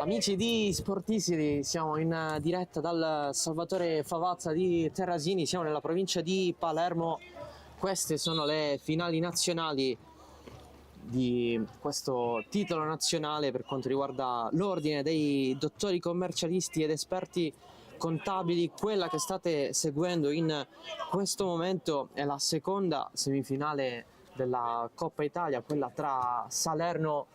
Amici di Sportisidi, siamo in diretta dal Salvatore Favazza di Terrasini, siamo nella provincia di Palermo. Queste sono le finali nazionali di questo titolo nazionale per quanto riguarda l'ordine dei dottori commercialisti ed esperti contabili. Quella che state seguendo in questo momento è la seconda semifinale della Coppa Italia, quella tra Salerno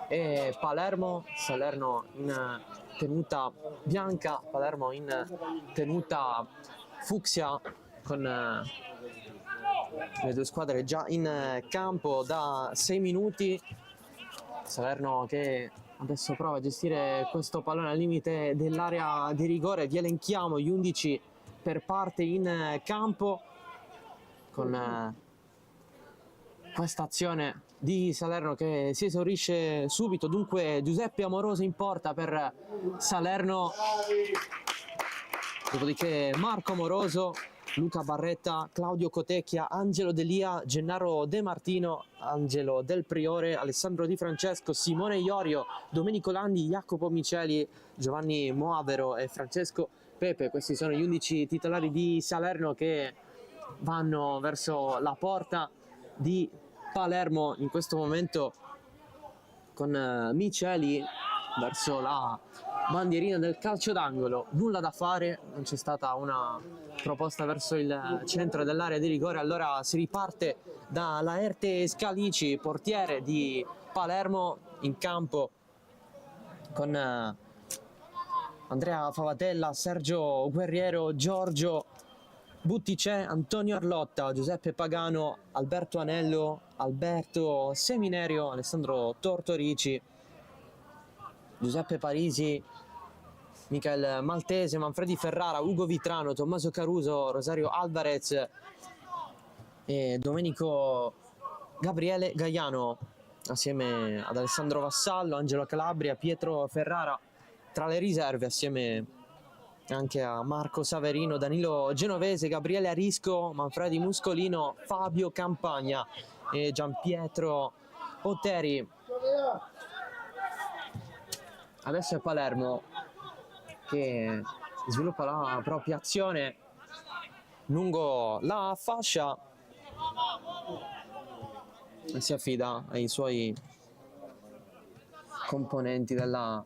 e Palermo. Salerno in tenuta bianca, Palermo in tenuta fucsia, con le due squadre già in campo da 6 minuti. Salerno che adesso prova a gestire questo pallone al limite dell'area di rigore. Vi elenchiamo gli 11 per parte in campo, con questa azione di Salerno che si esaurisce subito. Dunque Giuseppe Amoroso in porta per Salerno, dopodiché Marco Amoroso, Luca Barretta, Claudio Cotecchia, Angelo Delia, Gennaro De Martino, Angelo Del Priore, Alessandro Di Francesco, Simone Iorio, Domenico Landi, Jacopo Miceli, Giovanni Moavero e Francesco Pepe. Questi sono gli 11 titolari di Salerno che vanno verso la porta di Palermo in questo momento, con Miceli verso la bandierina del calcio d'angolo. Nulla da fare, non c'è stata una proposta verso il centro dell'area di rigore. Allora si riparte da Laerte Scalici, portiere di Palermo, in campo con Andrea Favatella, Sergio Guerriero, Giorgio Butticè, Antonio Arlotta, Giuseppe Pagano, Alberto Anello, Alberto Seminerio, Alessandro Tortorici, Giuseppe Parisi, Michael Maltese, Manfredi Ferrara, Ugo Vitrano, Tommaso Caruso, Rosario Alvarez e Domenico Gabriele Gaiano, assieme ad Alessandro Vassallo, Angelo Calabria, Pietro Ferrara tra le riserve, assieme anche a Marco Saverino, Danilo Genovese, Gabriele Arisco, Manfredi Muscolino, Fabio Campagna e Gianpietro Otteri. Adesso è Palermo che sviluppa la propria azione lungo la fascia e si affida ai suoi componenti della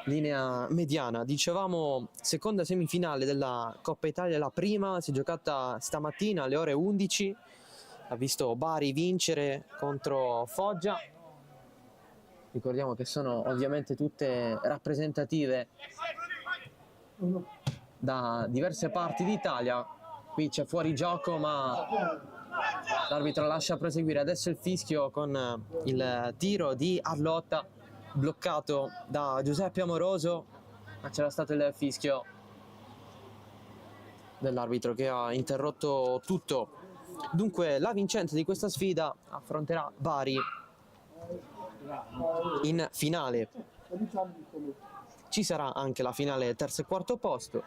linea mediana. Dicevamo seconda semifinale della Coppa Italia, la prima si è giocata stamattina alle ore 11, ha visto Bari vincere contro Foggia. Ricordiamo che sono ovviamente tutte rappresentative da diverse parti d'Italia. Qui c'è fuori gioco, ma l'arbitro lascia proseguire. Adesso il fischio con il tiro di Arlotta bloccato da Giuseppe Amoroso, ma c'era stato il fischio dell'arbitro che ha interrotto tutto. Dunque la vincente di questa sfida affronterà Bari in finale. Ci sarà anche la finale terzo e quarto posto,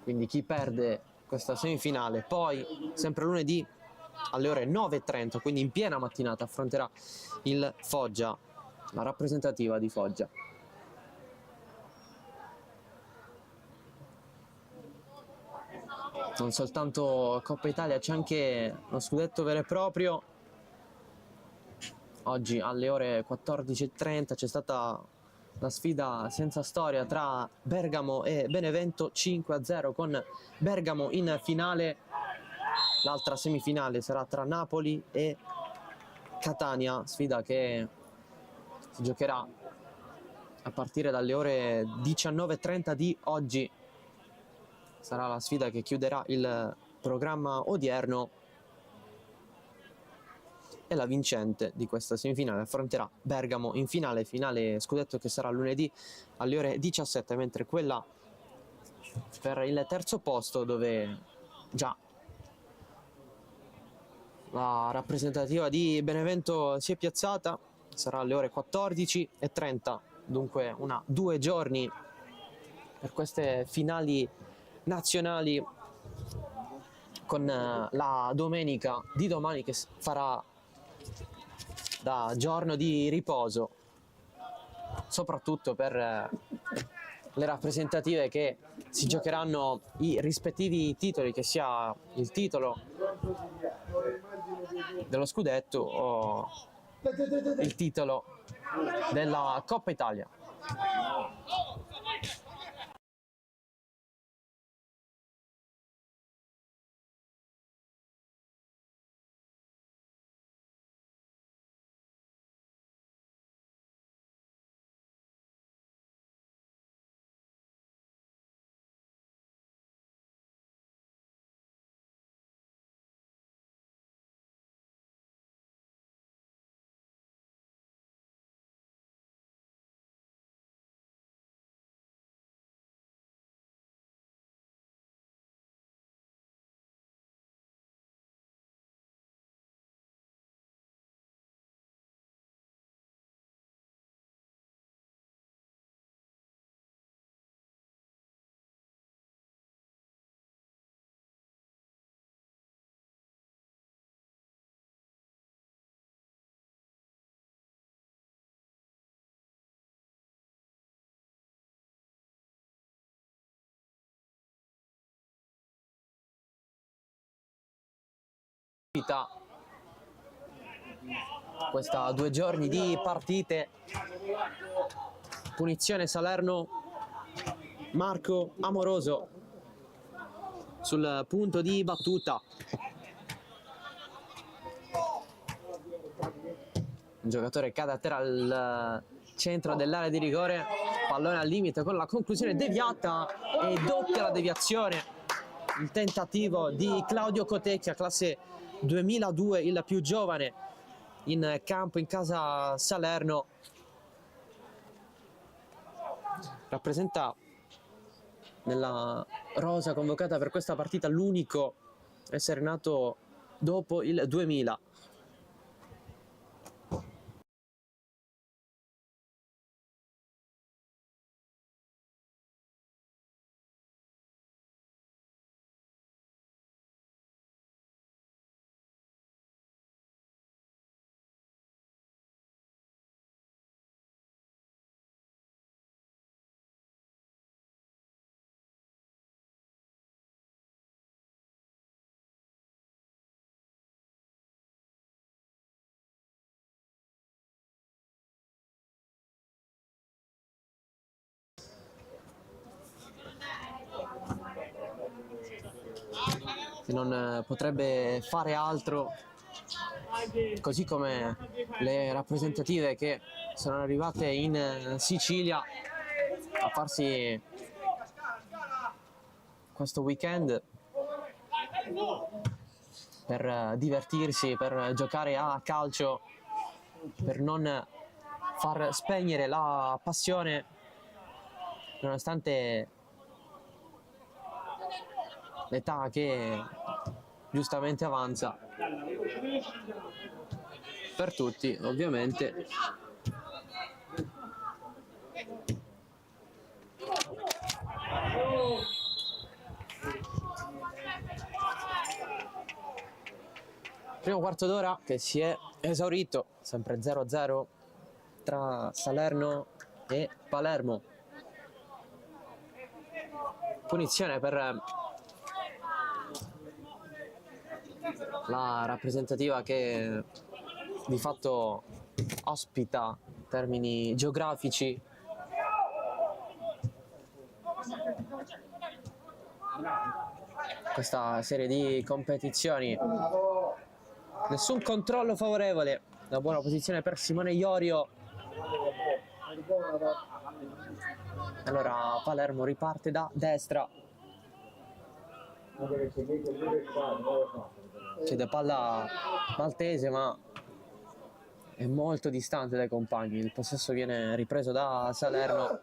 quindi chi perde questa semifinale poi sempre lunedì alle ore 9:30, quindi in piena mattinata, affronterà il Foggia, la rappresentativa di Foggia. Non soltanto Coppa Italia, c'è anche lo scudetto vero e proprio. Oggi alle ore 14:30 c'è stata la sfida senza storia tra Bergamo e Benevento, 5-0 con Bergamo in finale. L'altra semifinale sarà tra Napoli e Catania, sfida che si giocherà a partire dalle ore 19:30 di oggi. Sarà la sfida che chiuderà il programma odierno e la vincente di questa semifinale affronterà Bergamo in finale scudetto che sarà lunedì alle ore 17, mentre quella per il terzo posto, dove già la rappresentativa di Benevento si è piazzata, sarà alle ore 14:30, dunque 2 giorni per queste finali nazionali, con la domenica di domani che farà da giorno di riposo. soprattutto per le rappresentative che si giocheranno i rispettivi titoli, che sia il titolo dello scudetto o il titolo della Coppa Italia. Questa 2 giorni di partite, punizione Salerno, Marco Amoroso sul punto di battuta, un giocatore cade a terra al centro dell'area di rigore, pallone al limite con la conclusione deviata e doppia la deviazione, il tentativo di Claudio Cotecchia, classe 2002, il più giovane in campo in casa Salerno, rappresenta nella rosa convocata per questa partita l'unico essere nato dopo il 2000. Non potrebbe fare altro, così come le rappresentative che sono arrivate in Sicilia a farsi questo weekend per divertirsi, per giocare a calcio, per non far spegnere la passione nonostante l'età che giustamente avanza per tutti, ovviamente. Primo quarto d'ora che si è esaurito, sempre 0-0 tra Salerno e Palermo. Punizione per la rappresentativa che di fatto ospita in termini geografici questa serie di competizioni. Nessun controllo favorevole, una buona posizione per Simone Iorio. Allora Palermo riparte da destra, cede palla maltese ma è molto distante dai compagni. Il possesso viene ripreso da Salerno.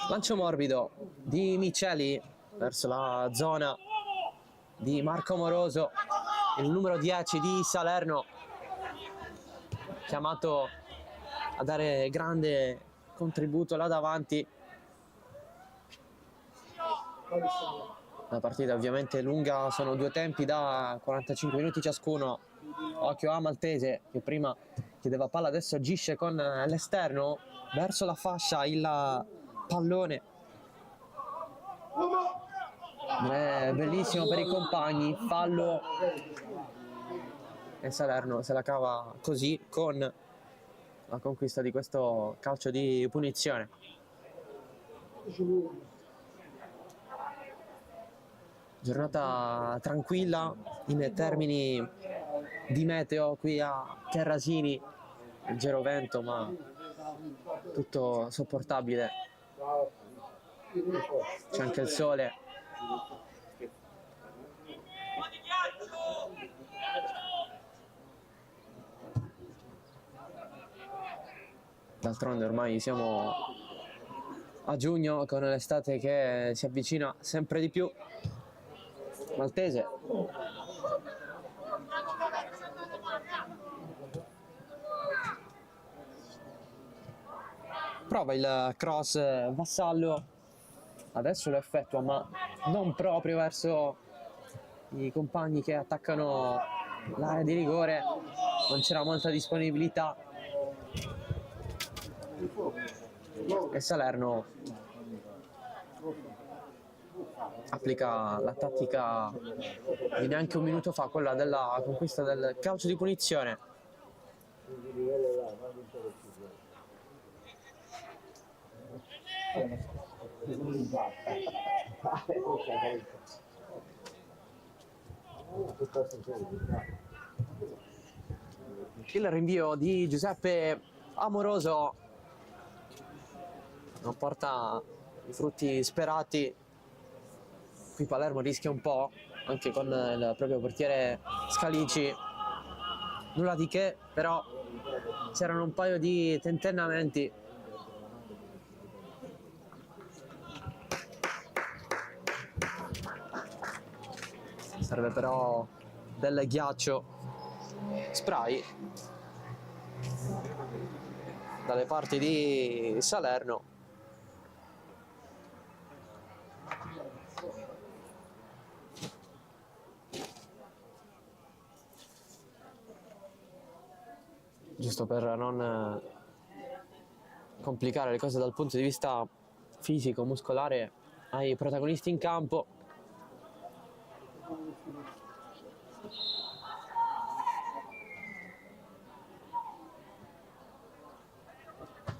Lancio morbido di Miceli verso la zona di Marco Amoroso, il numero 10 di Salerno, chiamato a dare grande contributo là davanti. La partita ovviamente lunga, sono due tempi da 45 minuti ciascuno. Occhio a Maltese che prima chiedeva palla, adesso agisce con l'esterno verso la fascia, il pallone è bellissimo per i compagni, fallo e Salerno se la cava così con la conquista di questo calcio di punizione. Giornata tranquilla in termini di meteo qui a Terrasini, leggero vento ma tutto sopportabile, c'è anche il sole. D'altronde ormai siamo a giugno con l'estate che si avvicina sempre di più. Maltese prova il cross, Vassallo adesso lo effettua ma non proprio verso i compagni che attaccano l'area di rigore, non c'era molta disponibilità e Salerno applica la tattica di neanche un minuto fa, quella della conquista del calcio di punizione. Il rinvio di Giuseppe Amoroso non porta i frutti sperati. Qui Palermo rischia un po', anche con il proprio portiere Scalici. Nulla di che, però c'erano un paio di tentennamenti. Serve però del ghiaccio. Spray dalle parti di Salerno. Giusto per non complicare le cose dal punto di vista fisico, muscolare ai protagonisti in campo.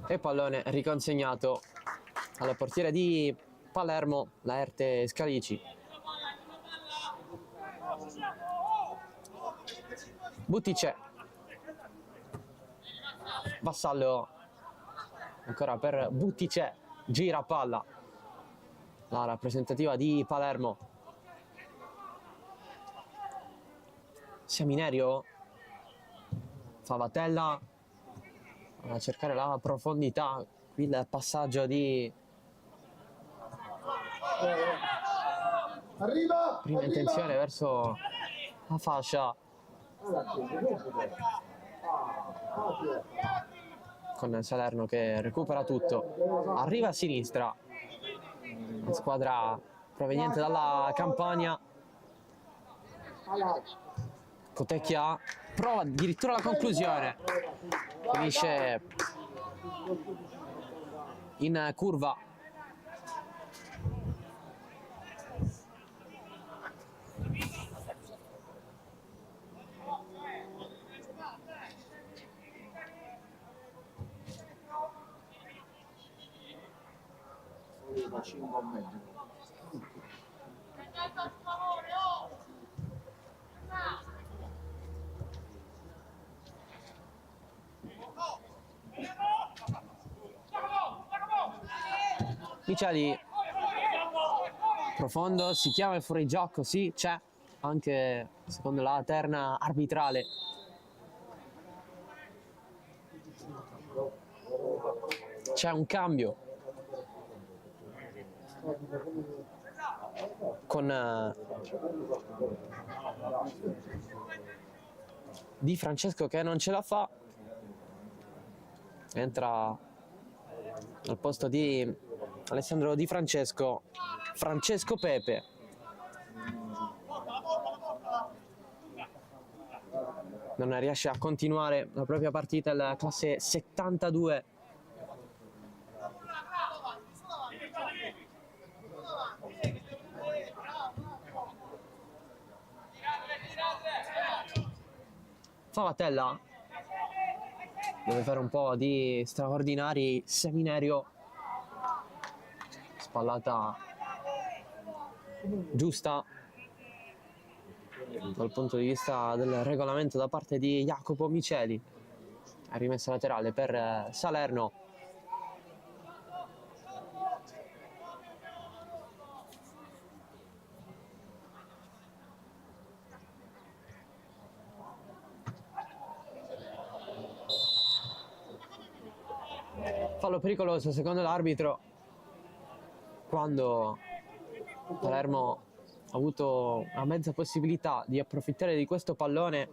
E pallone riconsegnato al portiere di Palermo, Laerte Scalici. Buttice, Vassallo ancora per Buttice, gira palla, la rappresentativa di Palermo. Siaminerio, Favatella a cercare la profondità, qui il passaggio di prima intenzione verso la fascia con Salerno che recupera tutto, arriva a sinistra la squadra proveniente dalla Campania. Cotecchia prova addirittura la conclusione, finisce in curva. Miciali, profondo, si chiama il fuorigioco, sì, c'è anche secondo la terna arbitrale. C'è un cambio con Di Francesco che non ce la fa, entra al posto di Alessandro Di Francesco Francesco Pepe. non riesce a continuare la propria partita, il classe 72. Favatella deve fare un po' di straordinari. Seminerio, spallata giusta dal punto di vista del regolamento da parte di Jacopo Miceli. Rimessa laterale per Salerno. Fallo pericoloso secondo l'arbitro, quando Palermo ha avuto una mezza possibilità di approfittare di questo pallone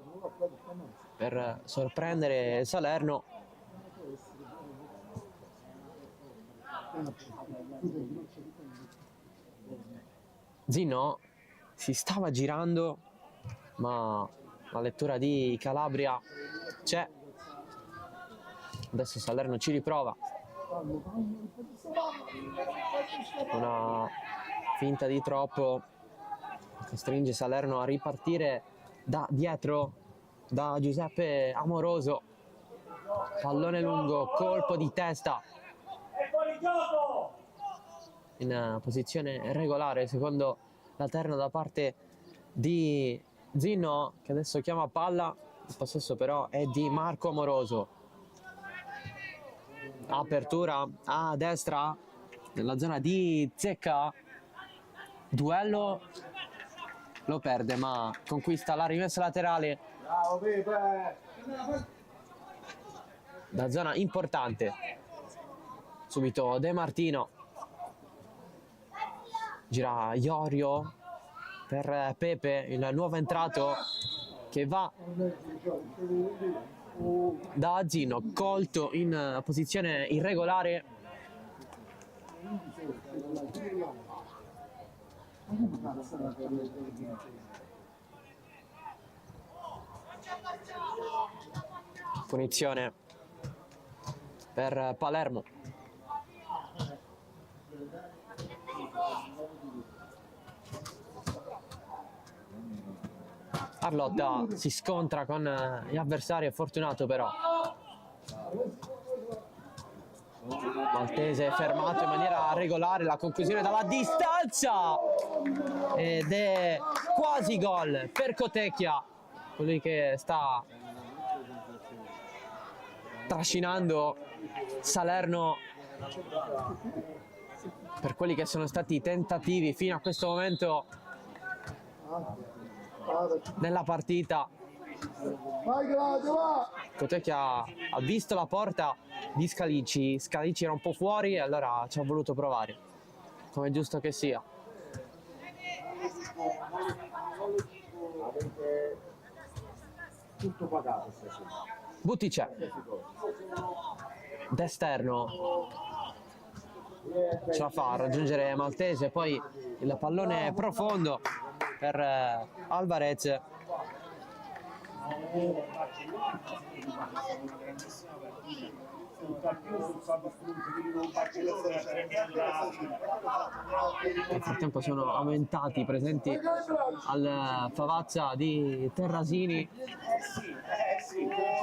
per sorprendere Salerno. Zinno si stava girando, ma la lettura di Calabria c'è. Adesso Salerno ci riprova. Una finta di troppo costringe Salerno a ripartire da dietro da Giuseppe Amoroso. Pallone lungo, colpo di testa in posizione regolare secondo la terna da parte di Zinno, che adesso chiama palla. Il possesso però è di Marco Amoroso. Apertura a destra nella zona di Zecca, duello, lo perde ma conquista la rimessa laterale da zona importante. Subito De Martino, gira Iorio per Pepe, il nuovo entrato, che va da Zinno, colto in posizione irregolare. Punizione per Palermo. Arlotta si scontra con gli avversari, è fortunato però. Maltese fermato in maniera regolare, la conclusione dalla distanza ed è quasi gol per Cotecchia, colui che sta trascinando Salerno per quelli che sono stati i tentativi fino a questo momento nella partita. Cotecchia ha visto la porta di Scalici era un po' fuori e allora ci ha voluto provare, come è giusto che sia. Butticè d'esterno ce la fa a raggiungere Maltese, poi il pallone profondo per Alvarez. Nel frattempo sono aumentati i presenti al Favazza di Terrasini,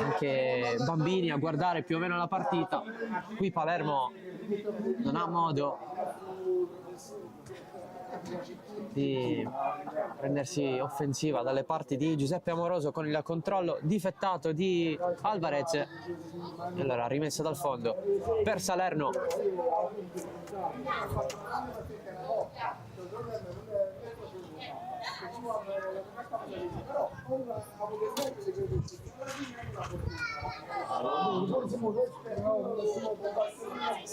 anche bambini a guardare più o meno la partita. Qui Palermo non ha modo di prendersi offensiva dalle parti di Giuseppe Amoroso, con il controllo difettato di Alvarez. E allora rimessa dal fondo per Salerno.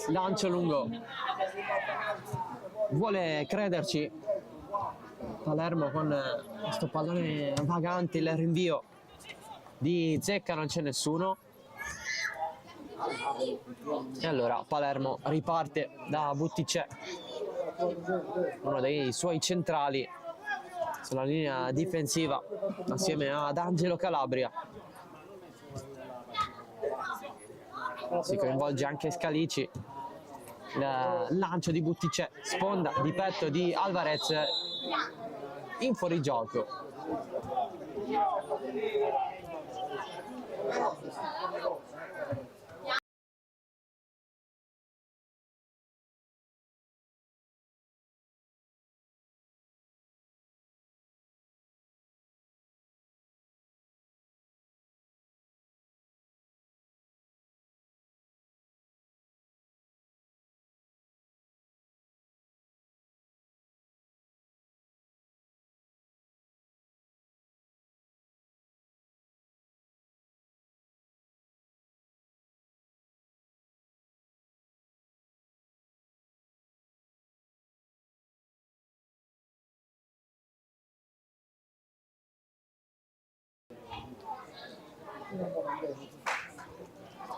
Lancio lungo, vuole crederci Palermo con questo pallone vagante, il rinvio di Zecca, non c'è nessuno e allora Palermo riparte da Butticè, uno dei suoi centrali sulla linea difensiva assieme ad Angelo Calabria. si coinvolge anche Scalici. Lancio di Buttice, sponda di petto di Alvarez in fuorigioco.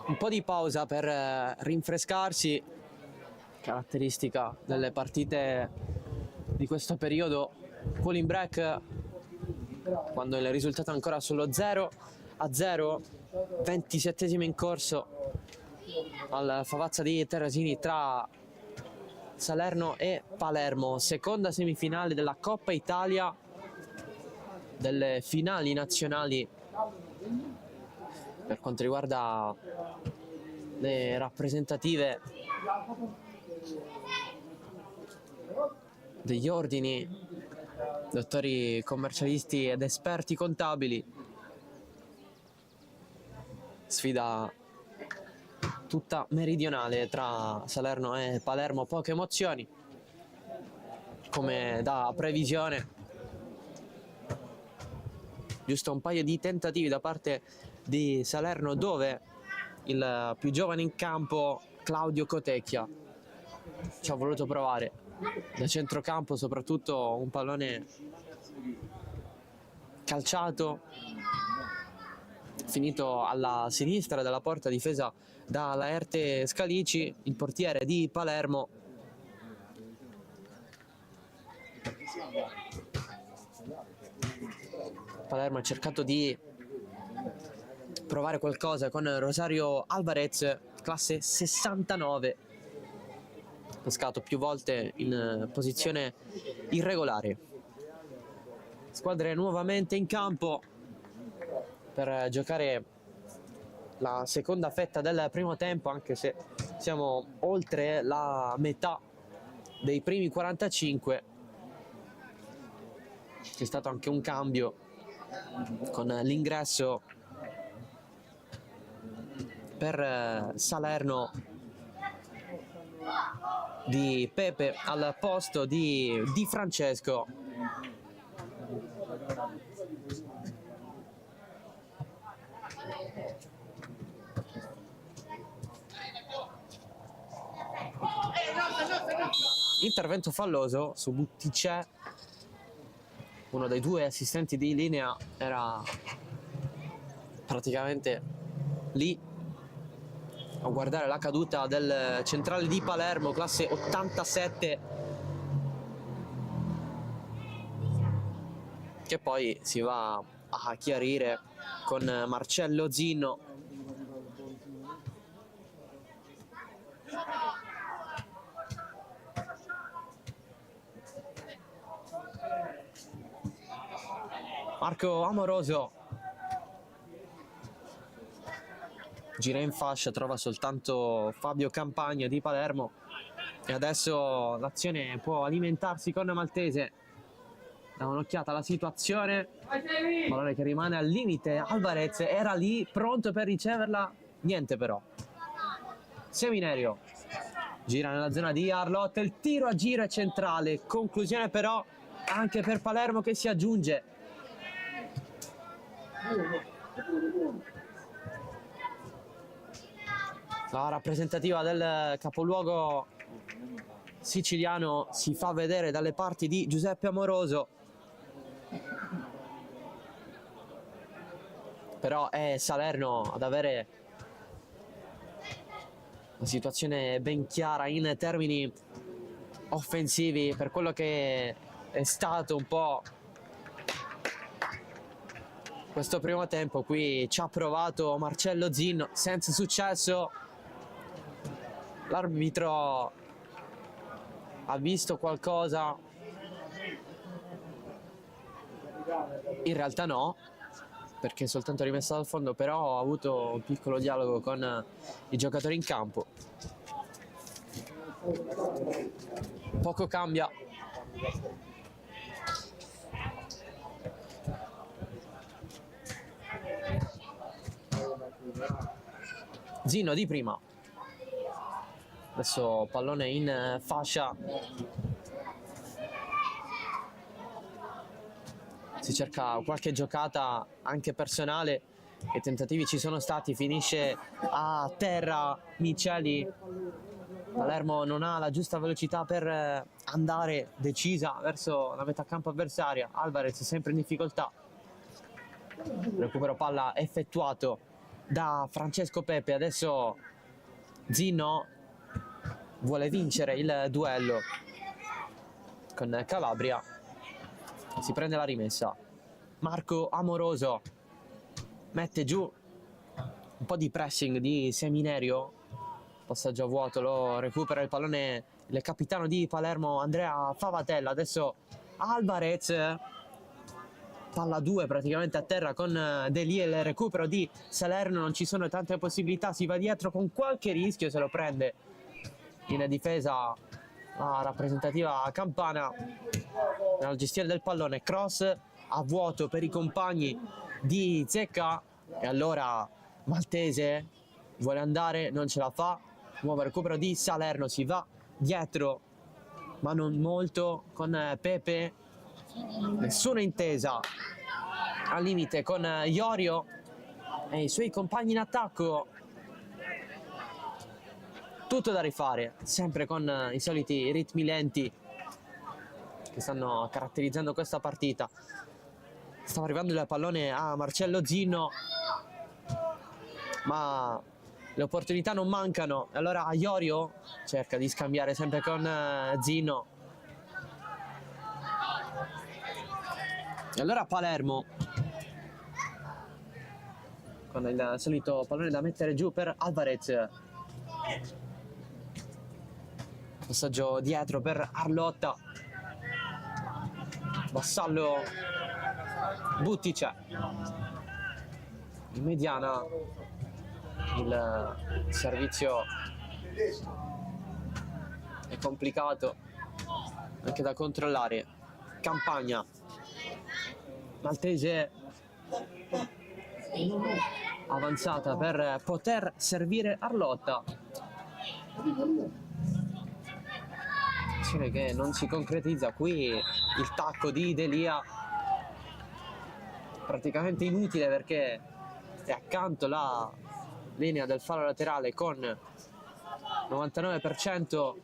Un po' di pausa per rinfrescarsi, caratteristica delle partite di questo periodo. Cooling break quando il risultato è ancora solo 0-0, 27esimo in corso al Favazza di Terrasini tra Salerno e Palermo, seconda semifinale della Coppa Italia, delle finali nazionali per quanto riguarda le rappresentative degli ordini, dottori commercialisti ed esperti contabili. Sfida tutta meridionale tra Salerno e Palermo, poche emozioni come da previsione, giusto un paio di tentativi da parte di Salerno, dove il più giovane in campo, Claudio Cotecchia, ci ha voluto provare da centrocampo, soprattutto un pallone calciato finito alla sinistra della porta difesa da Laerte Scalici, il portiere di Palermo. Palermo ha cercato di provare qualcosa con Rosario Alvarez, classe 69, pescato più volte in posizione irregolare. Squadre nuovamente in campo per giocare la seconda fetta del primo tempo, anche se siamo oltre la dei primi 45. C'è stato anche un cambio con l'ingresso per Salerno di Pepe al posto di Di Francesco. Intervento falloso su Buttice, uno dei due assistenti di linea era praticamente lì a guardare la caduta del centrale di Palermo, classe 87, che poi si va a chiarire con Marcello Zinno. Marco Amoroso gira in fascia, trova soltanto Fabio Campagna di Palermo e adesso l'azione può alimentarsi con Maltese. Da un'occhiata alla situazione, pallone che rimane al limite, Alvarez era lì pronto per riceverla, niente però. Seminerio gira nella zona di Arlott, il tiro a giro è centrale, conclusione però anche per Palermo che si aggiunge. La rappresentativa del capoluogo siciliano si fa vedere dalle parti di Giuseppe Amoroso, però è Salerno ad avere una situazione ben chiara in termini offensivi per quello che è stato un po' questo primo tempo. Qui ci ha provato Marcello Zinno senza successo, L'arbitro ha visto qualcosa? In realtà no, perché è soltanto rimessa dal fondo, però ha avuto un piccolo dialogo con i giocatori in campo. Poco cambia. Zinno di prima. Adesso pallone in fascia. Si cerca qualche giocata anche personale e tentativi ci sono stati. Finisce a terra Miceli. Palermo non ha la giusta velocità per andare decisa verso la metà campo avversaria. Alvarez sempre in difficoltà. Recupero palla effettuato da Francesco Pepe. Adesso Zinno vuole vincere il duello con Calabria. Si prende la rimessa. Marco Amoroso mette giù un po' di pressing di Seminerio. Passaggio a vuoto, lo recupera il pallone il capitano di Palermo Andrea Favatella. Adesso Alvarez, palla 2 praticamente a terra con Delia. Il recupero di Salerno, non ci sono tante possibilità, si va dietro con qualche rischio, se lo prende in difesa la rappresentativa Campana nella gestione del pallone. Cross a vuoto per i compagni di Zecca e allora Maltese vuole andare, non ce la fa. Nuovo recupero di Salerno, si va dietro ma non molto con Pepe. Nessuna intesa al limite con Iorio e i suoi compagni in attacco. Tutto da rifare, sempre con i soliti ritmi lenti che stanno caratterizzando questa partita. Stava arrivando il pallone a Marcello Zinno, ma le opportunità non mancano. Allora Iorio cerca di scambiare sempre con Zinno. E allora Palermo con il solito pallone da mettere giù per Alvarez. Passaggio dietro per Arlotta. Vassallo, Buttice in mediana. Il servizio è complicato anche da controllare. Campagna, Maltese avanzata per poter servire Arlotta. Che non si concretizza qui. Il tacco di Delia praticamente inutile perché è accanto la linea del fallo laterale con 99%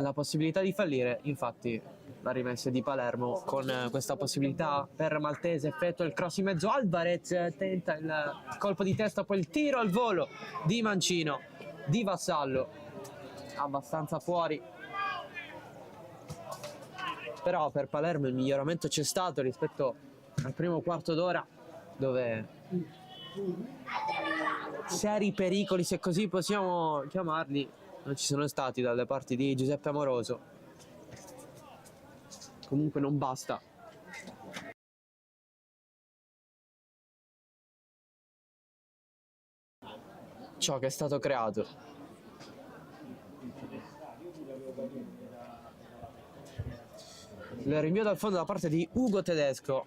la possibilità di fallire. Infatti la rimessa di Palermo con questa possibilità per Maltese. Effettua il cross in mezzo. Alvarez tenta il colpo di testa, poi il tiro al volo di Mancino, di Vassallo abbastanza fuori. Però per Palermo il miglioramento c'è stato rispetto al primo quarto d'ora, dove seri pericoli, se così possiamo chiamarli, non ci sono stati dalle parti di Giuseppe Amoroso. Comunque non basta. Ciò che è stato creato. Il rinvio dal fondo da parte di Ugo Tedesco,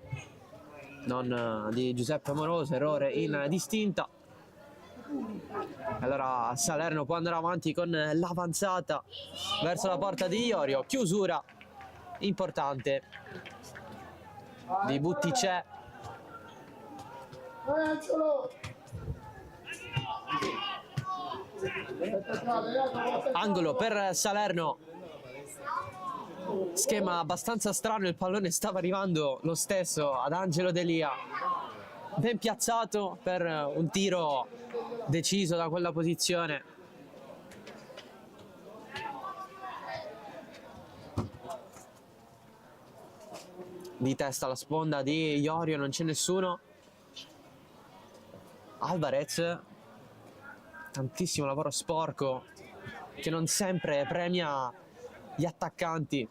non di Giuseppe Amoroso. Errore in distinta. Allora Salerno può andare avanti con l'avanzata verso la porta di Iorio. Chiusura importante di Buttice. Angolo per Salerno. Schema abbastanza strano, il pallone stava arrivando lo stesso ad Angelo Delia, ben piazzato per un tiro deciso da quella posizione. Di testa alla sponda di Iorio, non c'è nessuno. Alvarez tantissimo lavoro sporco che non sempre premia gli attaccanti.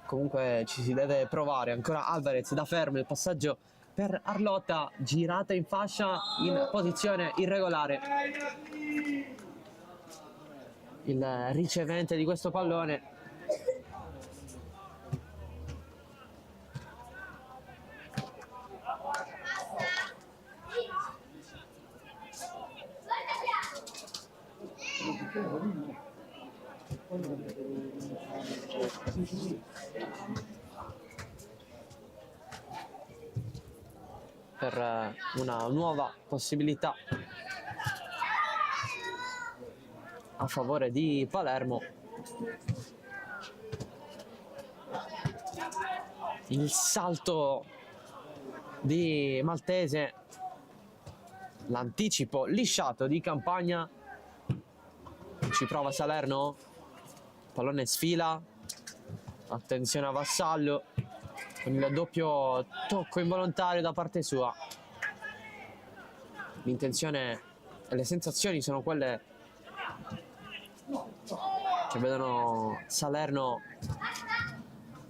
Comunque ci si deve provare. Ancora Alvarez da fermo, il passaggio per Arlotta, girata in fascia in posizione irregolare. Il ricevente di questo pallone per una nuova possibilità a favore di Palermo. Il salto di Maltese, l'anticipo lisciato di Campagna, ci prova Salerno, pallone sfila, attenzione a Vassallo con il doppio tocco involontario da parte sua. L'intenzione e le sensazioni sono quelle che vedono Salerno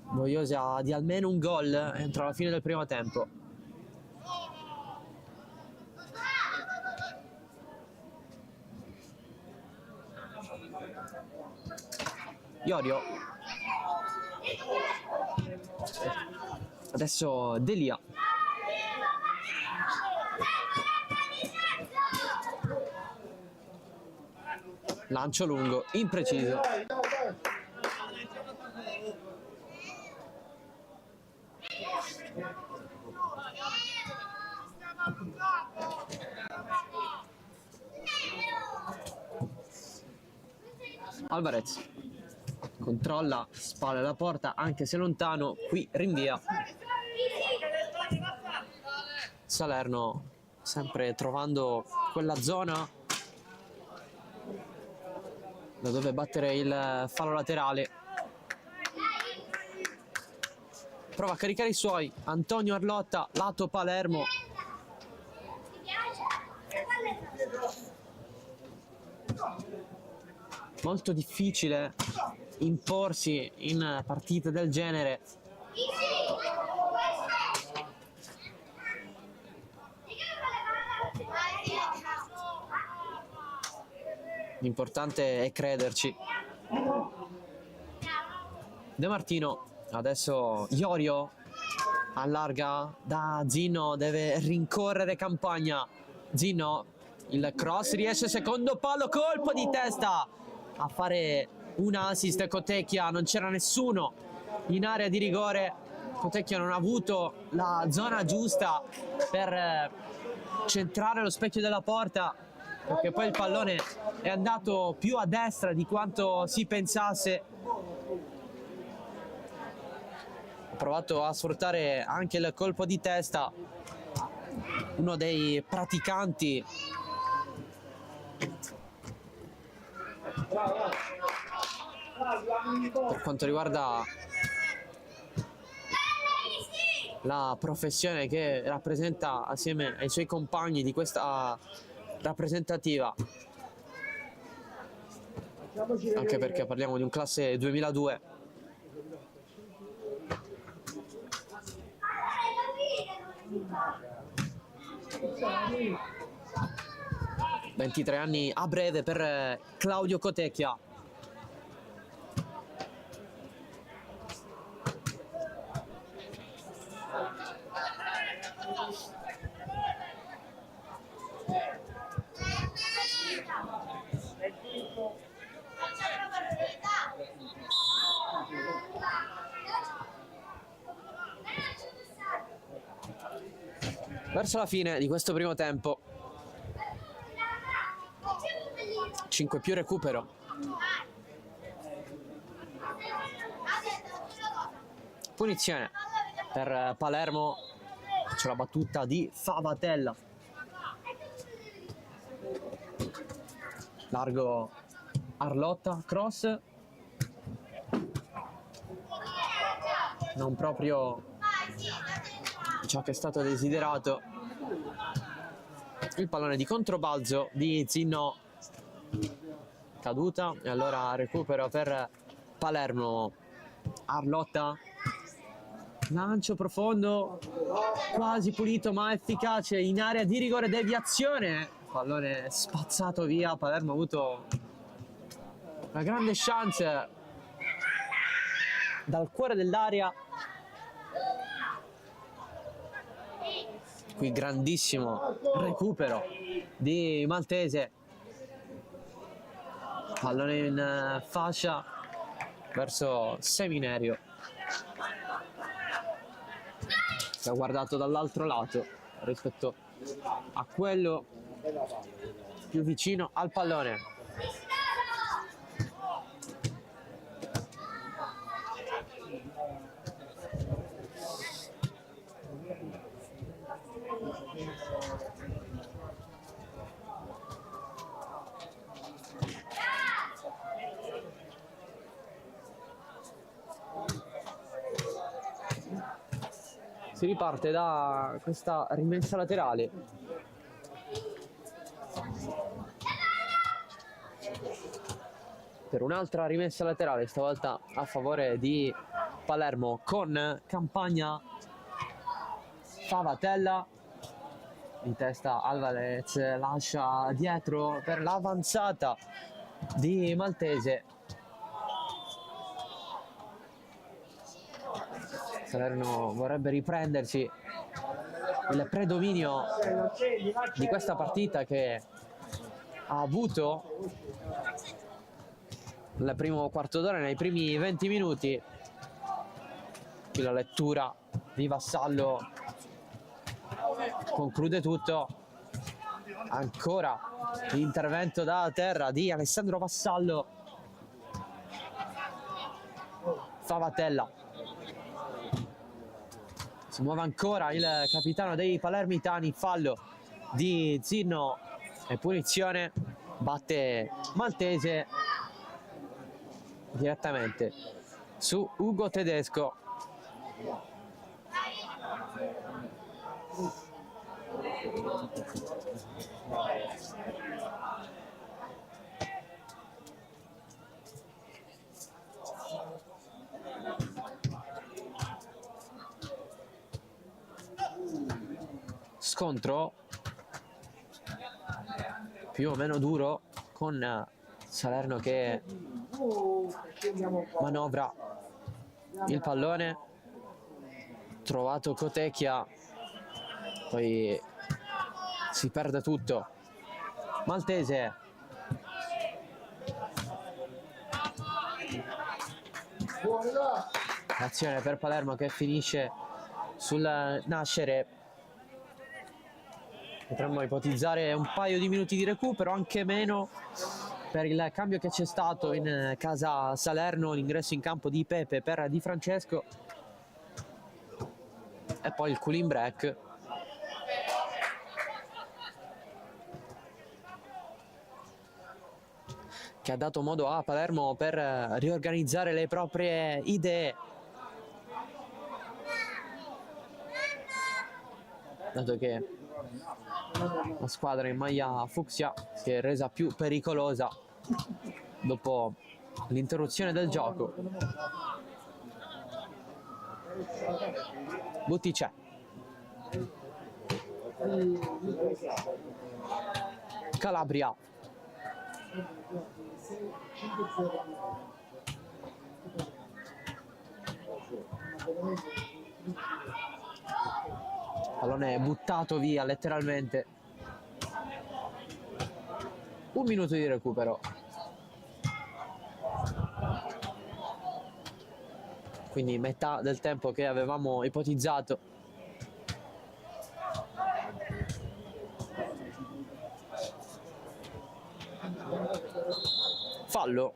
vogliosa di almeno un gol entro la fine del primo tempo. Iorio, adesso Delia, lancio lungo, impreciso. Alvarez controlla, spalle alla porta, anche se lontano, qui rinvia. Salerno sempre trovando quella zona da dove battere il fallo laterale. Prova a caricare i suoi, Antonio Arlotta, lato Palermo. Molto difficile imporsi in partite del genere. L'importante è crederci. De Martino, adesso Iorio allarga da Zinno, deve rincorrere Campagna. Zinno, il cross, riesce, secondo palo, colpo di testa a fare un assist. Cotecchia, non c'era nessuno in area di rigore. Cotecchia non ha avuto la zona giusta per centrare lo specchio della porta, perché poi il pallone è andato più a destra di quanto si pensasse. Ha provato a sfruttare anche il colpo di testa uno dei praticanti per quanto riguarda la professione che rappresenta assieme ai suoi compagni di questa rappresentativa, anche perché parliamo di un classe 2002. «23 anni a breve per Claudio Cotecchia». Verso la fine di questo primo tempo, 5 più recupero. Punizione per Palermo, c'è la battuta di Favatella. Largo Arlotta, cross. Non proprio ciò che è stato desiderato. il pallone di controbalzo di Zinno, caduta, e allora recupero per Palermo. Arlotta, lancio profondo, quasi pulito ma efficace in area di rigore, deviazione, pallone spazzato via. Palermo ha avuto una grande chance dal cuore dell'area. Qui grandissimo recupero di Maltese, pallone in fascia verso Seminerio, si è guardato dall'altro lato rispetto a quello più vicino al pallone. Si riparte da questa rimessa laterale. Per un'altra rimessa laterale, stavolta a favore di Palermo, con Campagna. Favatella in testa, Alvarez lascia dietro per l'avanzata di Maltese. Salerno vorrebbe riprendersi il predominio di questa partita che ha avuto nel primo quarto d'ora, nei primi 20 minuti. Qui la lettura di Vassallo conclude tutto. Ancora l'intervento da terra di Alessandro Vassallo. Favatella, si muove ancora il capitano dei palermitani, fallo di Zinno e punizione. Batte Maltese direttamente su Ugo Tedesco. Scontro più o meno duro, con Salerno che manovra il pallone, trovato Cotecchia, poi si perde tutto. Maltese, azione per Palermo che finisce sul nascere. Potremmo ipotizzare un paio di minuti di recupero, anche meno, per il cambio che c'è stato in casa Salerno, l'ingresso in campo di Pepe per Di Francesco e poi il cooling break. Che ha dato modo a Palermo per riorganizzare le proprie idee, dato che la squadra in maglia fucsia si è resa più pericolosa dopo l'interruzione del gioco. Butticè, Calabria, pallone buttato via letteralmente. Un minuto di recupero, quindi metà del tempo che avevamo ipotizzato. Fallo,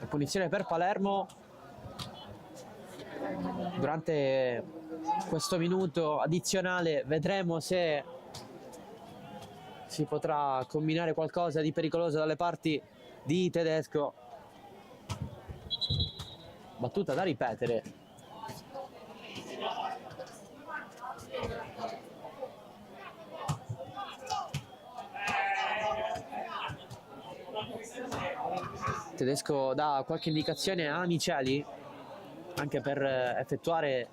punizione per Palermo. Durante questo minuto addizionale vedremo se si potrà combinare qualcosa di pericoloso dalle parti di Tedesco. Battuta da ripetere. tedesco dà qualche indicazione a Miceli anche per effettuare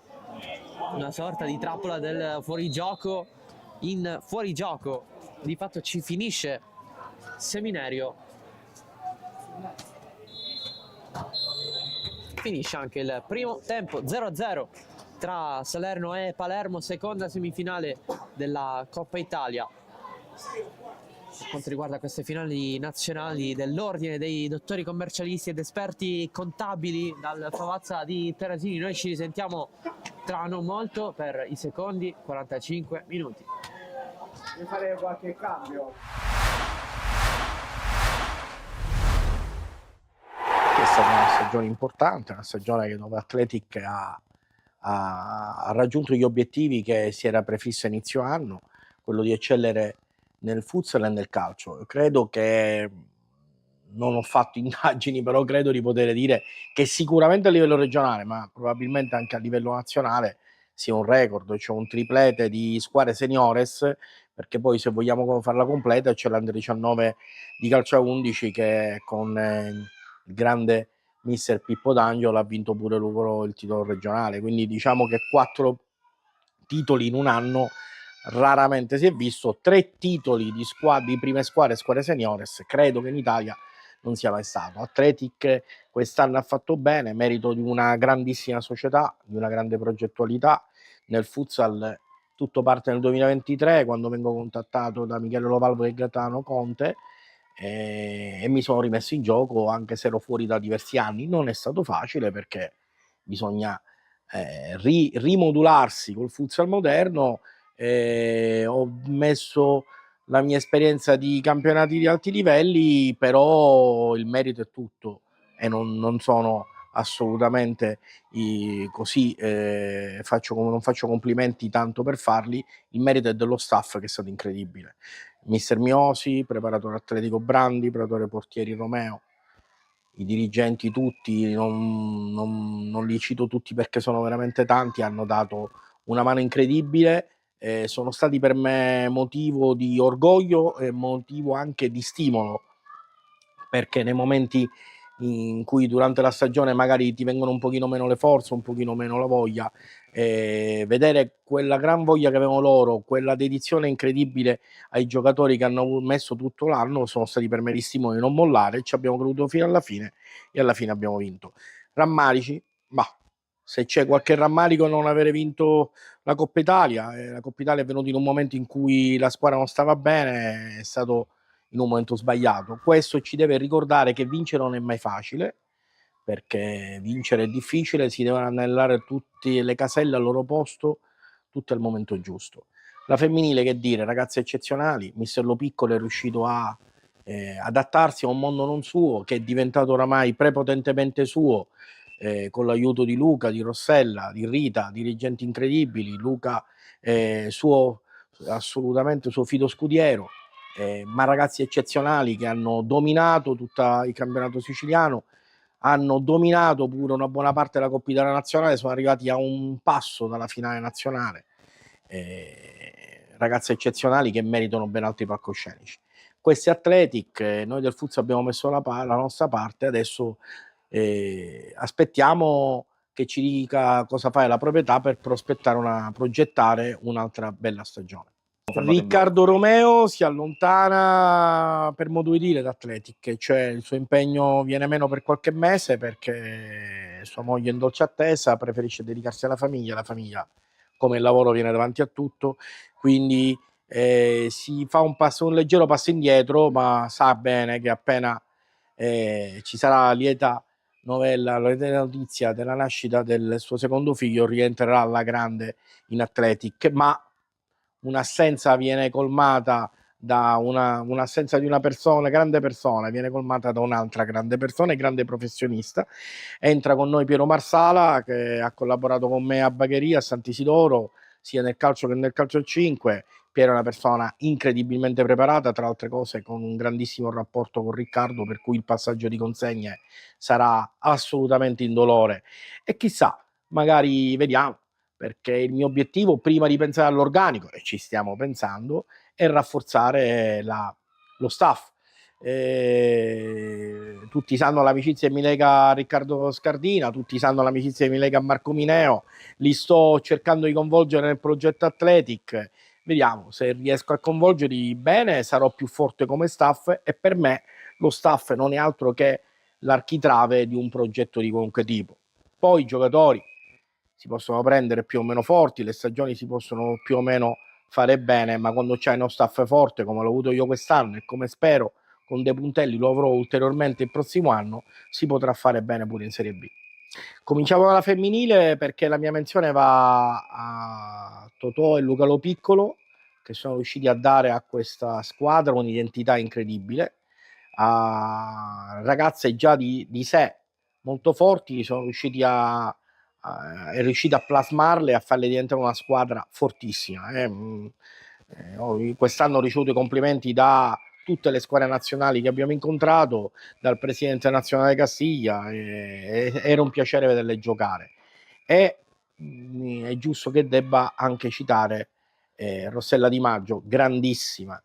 una sorta di trappola del fuorigioco in fuorigioco. Di fatto ci finisce Seminerio. Finisce anche il primo tempo 0-0 tra Salerno e Palermo, seconda semifinale della Coppa Italia. Per quanto riguarda queste finali nazionali dell'ordine dei dottori commercialisti ed esperti contabili dal Favazza di Terasini, noi ci risentiamo tra non molto per i secondi 45 minuti. Devi fare qualche cambio. È stata una stagione importante, una stagione dove Athletic ha raggiunto gli obiettivi che si era prefisso a inizio anno, quello di eccellere nel futsal e nel calcio. Credo che, non ho fatto indagini, però credo di poter dire che sicuramente a livello regionale, ma probabilmente anche a livello nazionale, sia un record. C'è un triplete di squadre seniores, perché poi se vogliamo farla completa c'è l'Under 19 di calcio a 11 che con il grande mister Pippo D'Angelo ha vinto pure loro il titolo regionale, quindi diciamo che 4 titoli in un anno raramente si è visto. 3 titoli di prime squadre seniores, credo che in Italia non sia mai stato. Athletic quest'anno ha fatto bene, merito di una grandissima società, di una grande progettualità nel futsal. Tutto parte nel 2023, quando vengo contattato da Michele Lovalvo e Gaetano Conte, e mi sono rimesso in gioco, anche se ero fuori da diversi anni. Non è stato facile, perché bisogna rimodularsi col futsal moderno. Ho messo la mia esperienza di campionati di alti livelli, però il merito è tutto, e non sono assolutamente così, non faccio complimenti tanto per farli. Il merito è dello staff, che è stato incredibile. Mister Miosi, preparatore atletico Brandi, preparatore portieri Romeo, i dirigenti tutti, non li cito tutti perché sono veramente tanti, hanno dato una mano incredibile. Sono stati per me motivo di orgoglio e motivo anche di stimolo, perché nei momenti in cui durante la stagione magari ti vengono un pochino meno le forze, un pochino meno la voglia, vedere quella gran voglia che avevano loro, quella dedizione incredibile ai giocatori che hanno messo tutto l'anno, sono stati per me di stimolo di non mollare. Ci abbiamo creduto fino alla fine e alla fine abbiamo vinto. Rammarici? Ma se c'è qualche rammarico non avere vinto la Coppa Italia, la Coppa Italia è venuta in un momento in cui la squadra non stava bene, è stato in un momento sbagliato. Questo ci deve ricordare che vincere non è mai facile, perché vincere è difficile, si devono anellare tutte le caselle al loro posto, tutto al momento giusto. La femminile, che dire, ragazze eccezionali. Mister Lo Piccolo è riuscito a adattarsi a un mondo non suo, che è diventato oramai prepotentemente suo, con l'aiuto di Luca, di Rossella, di Rita, dirigenti incredibili. Luca assolutamente suo fido scudiero, ma ragazzi eccezionali che hanno dominato tutto il campionato siciliano, hanno dominato pure una buona parte della Coppa Italia nazionale, sono arrivati a un passo dalla finale nazionale. Ragazzi eccezionali che meritano ben altri palcoscenici. Questi Athletic, noi del Futsal abbiamo messo la nostra parte, adesso aspettiamo che ci dica cosa fa la proprietà per progettare un'altra bella stagione. Riccardo Romeo si allontana per modo di dire da Athletic, cioè il suo impegno viene meno per qualche mese, perché sua moglie è in dolce attesa, preferisce dedicarsi alla famiglia. La famiglia, come il lavoro, viene davanti a tutto, quindi si fa un leggero passo indietro, ma sa bene che appena ci sarà la lieta notizia della nascita del suo secondo figlio, rientrerà alla grande in Athletic. Ma un'assenza viene colmata da un'assenza di una persona, grande persona, viene colmata da un'altra grande persona e grande professionista. Entra con noi Piero Marsala, che ha collaborato con me a Bagheria, a Sant'Isidoro, sia nel calcio che nel calcio al 5. Piero è una persona incredibilmente preparata, tra altre cose con un grandissimo rapporto con Riccardo, per cui il passaggio di consegne sarà assolutamente indolore. E chissà, magari vediamo, perché il mio obiettivo, prima di pensare all'organico, e ci stiamo pensando, è rafforzare lo staff. tutti sanno l'amicizia che mi lega a Riccardo Scardina, tutti sanno l'amicizia che mi lega a Marco Mineo, li sto cercando di coinvolgere nel progetto Athletic, vediamo se riesco a coinvolgerli bene, sarò più forte come staff, e per me lo staff non è altro che l'architrave di un progetto di qualunque tipo. Poi i giocatori si possono prendere più o meno forti, le stagioni si possono più o meno fare bene, ma quando c'hai uno staff forte come l'ho avuto io quest'anno e come spero con De Puntelli lo avrò ulteriormente il prossimo anno, si potrà fare bene pure in Serie B. Cominciamo dalla femminile perché la mia menzione va a Totò e Luca Lo Piccolo, che sono riusciti a dare a questa squadra un'identità incredibile, a ragazze già di sé molto forti, sono riusciti è riuscito a plasmarle e a farle diventare una squadra fortissima. Quest'anno ho ricevuto i complimenti da tutte le squadre nazionali che abbiamo incontrato, dal presidente nazionale Castiglia, era un piacere vederle giocare. E è giusto che debba anche citare Rossella Di Maggio, grandissima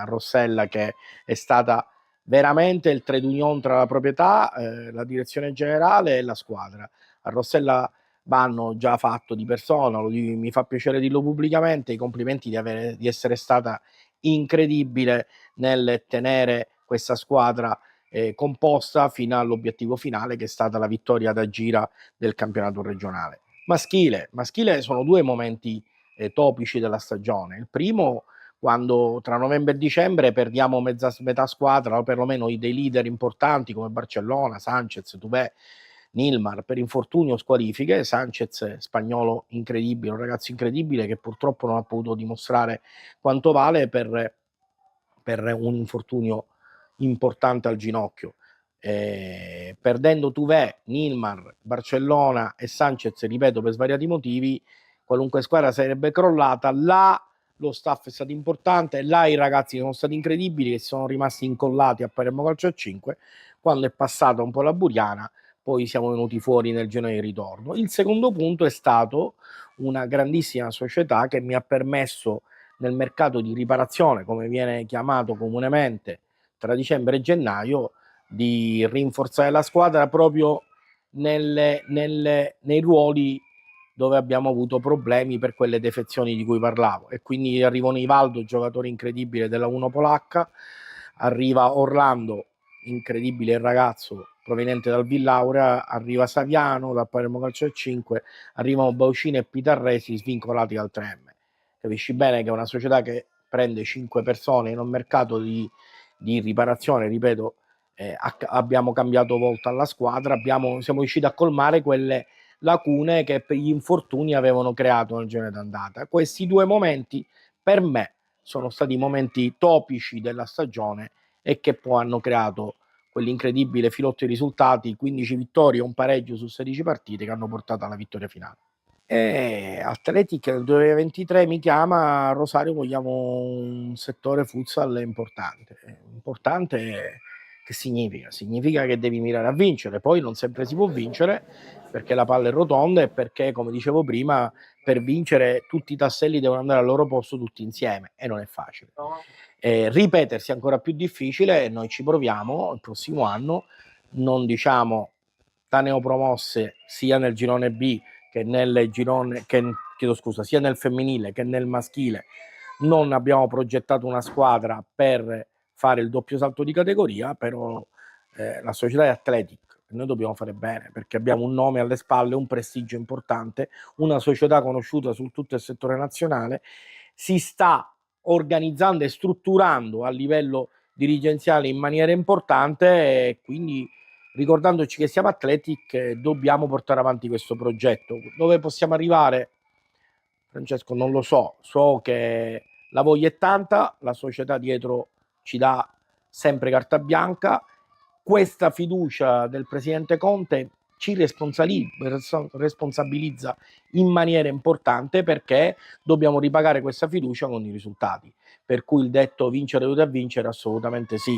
Rossella, che è stata veramente il trade union tra la proprietà, la direzione generale e la squadra. A Rossella vanno già fatto di persona, mi fa piacere dirlo pubblicamente, i complimenti di essere stata incredibile nel tenere questa squadra composta fino all'obiettivo finale, che è stata la vittoria da gira del campionato regionale. Maschile sono due momenti topici della stagione. Il primo, quando tra novembre e dicembre perdiamo metà squadra, o perlomeno dei leader importanti come Barcellona, Sanchez, Tubè, Nilmar, per infortunio o squalifiche. Sanchez, spagnolo incredibile, un ragazzo incredibile che purtroppo non ha potuto dimostrare quanto vale per un infortunio importante al ginocchio. Perdendo Tuvè, Nilmar, Barcellona e Sanchez, ripeto, per svariati motivi, qualunque squadra sarebbe crollata. Là lo staff è stato importante, là i ragazzi sono stati incredibili, che sono rimasti incollati a Palermo Calcio a 5. Quando è passata un po' la buriana, poi siamo venuti fuori nel girone di ritorno. Il secondo punto è stato una grandissima società che mi ha permesso, nel mercato di riparazione, come viene chiamato comunemente, tra dicembre e gennaio, di rinforzare la squadra proprio nei ruoli dove abbiamo avuto problemi per quelle defezioni di cui parlavo. E quindi arriva Nivaldo, giocatore incredibile della 1 polacca, arriva Orlando, incredibile il ragazzo proveniente dal Villaurea, arriva Saviano dal Palermo Calcio a 5, arrivano Baucini e Pitarresi svincolati dal 3M. Capisci bene che è una società che prende 5 persone in un mercato di riparazione, ripeto, abbiamo cambiato volta alla squadra, siamo riusciti a colmare quelle lacune che per gli infortuni avevano creato nel girone d'andata. Questi due momenti per me sono stati momenti topici della stagione e che poi hanno creato quell'incredibile filotto di risultati, 15 vittorie e un pareggio su 16 partite, che hanno portato alla vittoria finale. E Athletic nel 2023 mi chiama: Rosario, vogliamo un settore futsal importante. Importante che significa? Significa che devi mirare a vincere, poi non sempre si può vincere perché la palla è rotonda e perché, come dicevo prima, per vincere tutti i tasselli devono andare al loro posto tutti insieme e non è facile. Ripetersi è ancora più difficile e noi ci proviamo il prossimo anno, non diciamo da neopromosse sia nel girone B che nel girone, sia nel femminile che nel maschile. Non abbiamo progettato una squadra per fare il doppio salto di categoria, però la società è Athletic e noi dobbiamo fare bene perché abbiamo un nome alle spalle, un prestigio importante, una società conosciuta su tutto il settore nazionale, si sta organizzando e strutturando a livello dirigenziale in maniera importante e quindi, ricordandoci che siamo Athletic, dobbiamo portare avanti questo progetto. Dove possiamo arrivare, Francesco, non lo so che la voglia è tanta, la società dietro ci dà sempre carta bianca, questa fiducia del presidente Conte ci responsabilizza in maniera importante perché dobbiamo ripagare questa fiducia con i risultati, per cui il detto vincere aiuta a vincere assolutamente sì.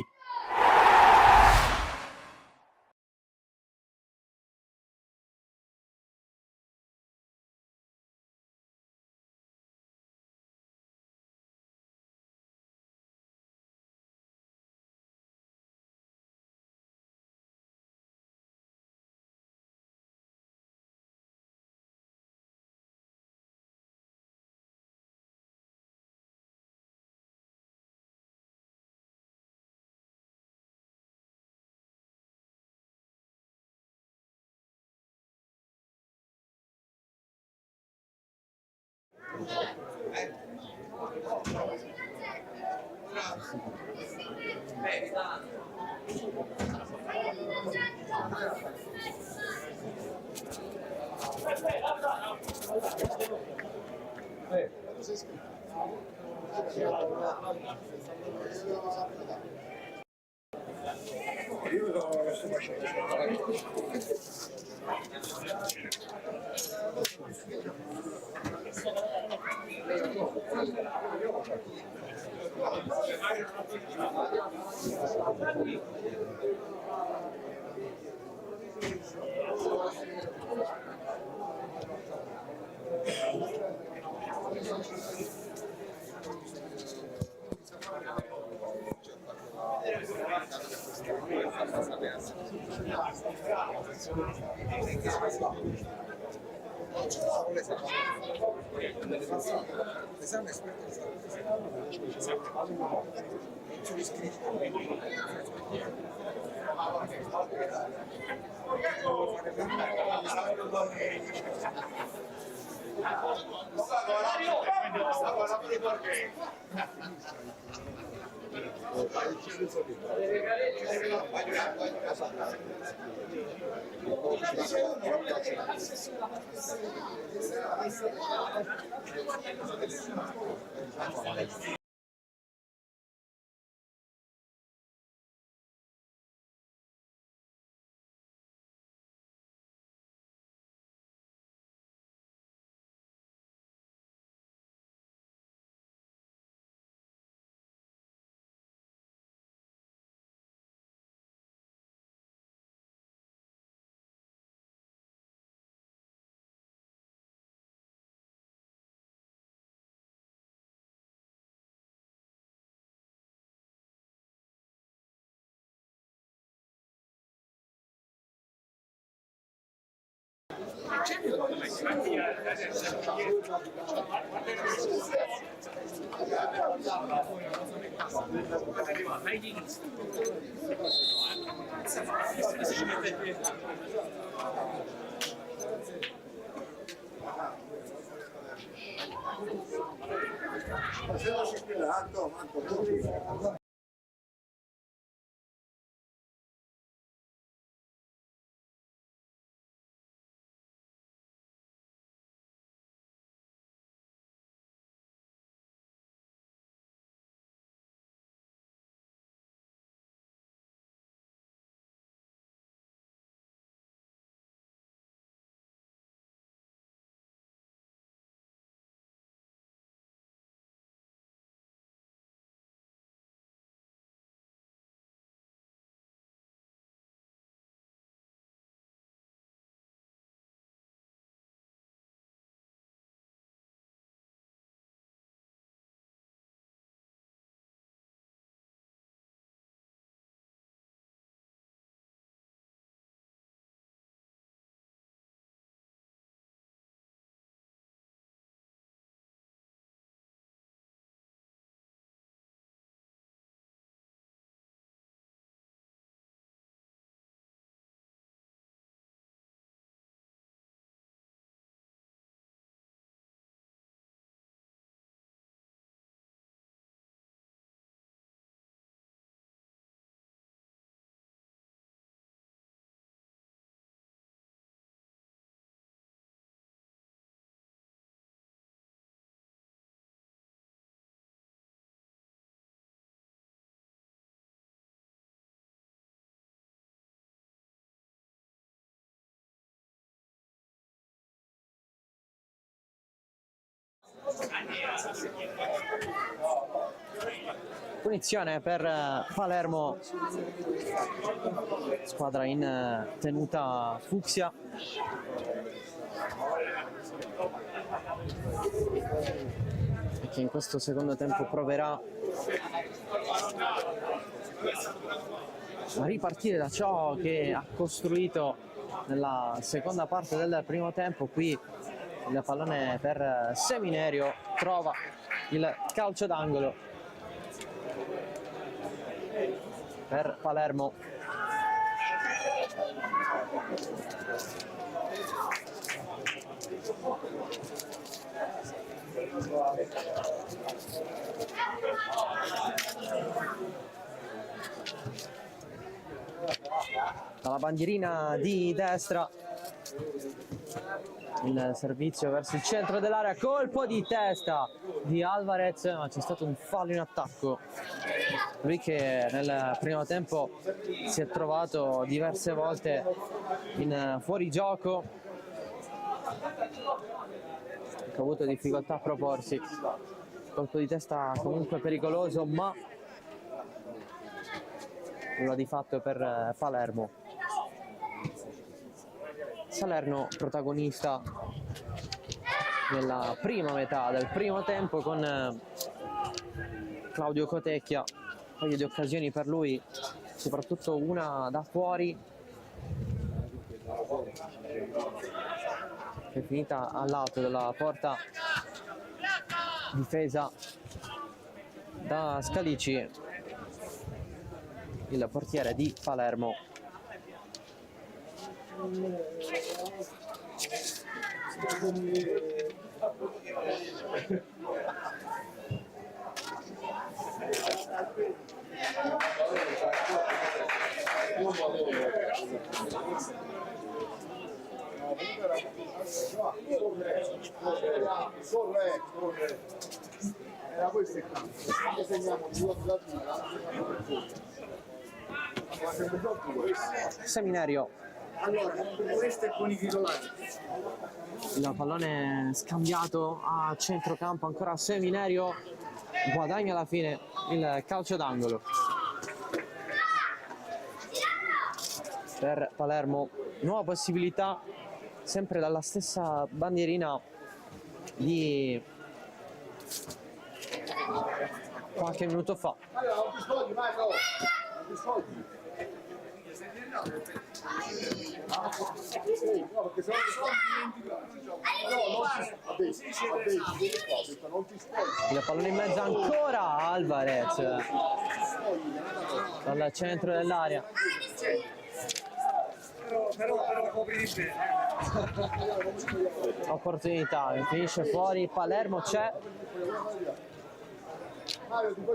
Punizione per Palermo, squadra in tenuta fucsia. E che in questo secondo tempo proverà a ripartire da ciò che ha costruito nella seconda parte del primo tempo. Qui il pallone per Seminerio, trova il calcio d'angolo per Palermo. Dalla bandierina di destra il servizio verso il centro dell'area, colpo di testa di Alvarez, ma c'è stato un fallo in attacco. Lui che nel primo tempo si è trovato diverse volte in fuorigioco, ha avuto difficoltà a proporsi. Colpo di testa comunque pericoloso, ma nulla di fatto per Palermo. Salerno protagonista nella prima metà del primo tempo con Claudio Cotecchia, un paio di occasioni per lui, soprattutto una da fuori che è finita al lato della porta difesa da Scalici, il portiere di Palermo. Era questo il campo, se segniamo di Seminario. Allora, questo è con i titolari. Il pallone scambiato a centrocampo, ancora Seminario, guadagna alla fine il calcio d'angolo per Palermo. Nuova possibilità sempre dalla stessa bandierina di qualche minuto fa. Allora, non ti sfogli, vai, no. Non ti sfogli. No, perché se non ti sfogli. Il pallone in mezzo ancora Alvarez dal centro dell'area. Però copri di bene. Opportunità, finisce fuori, Palermo c'è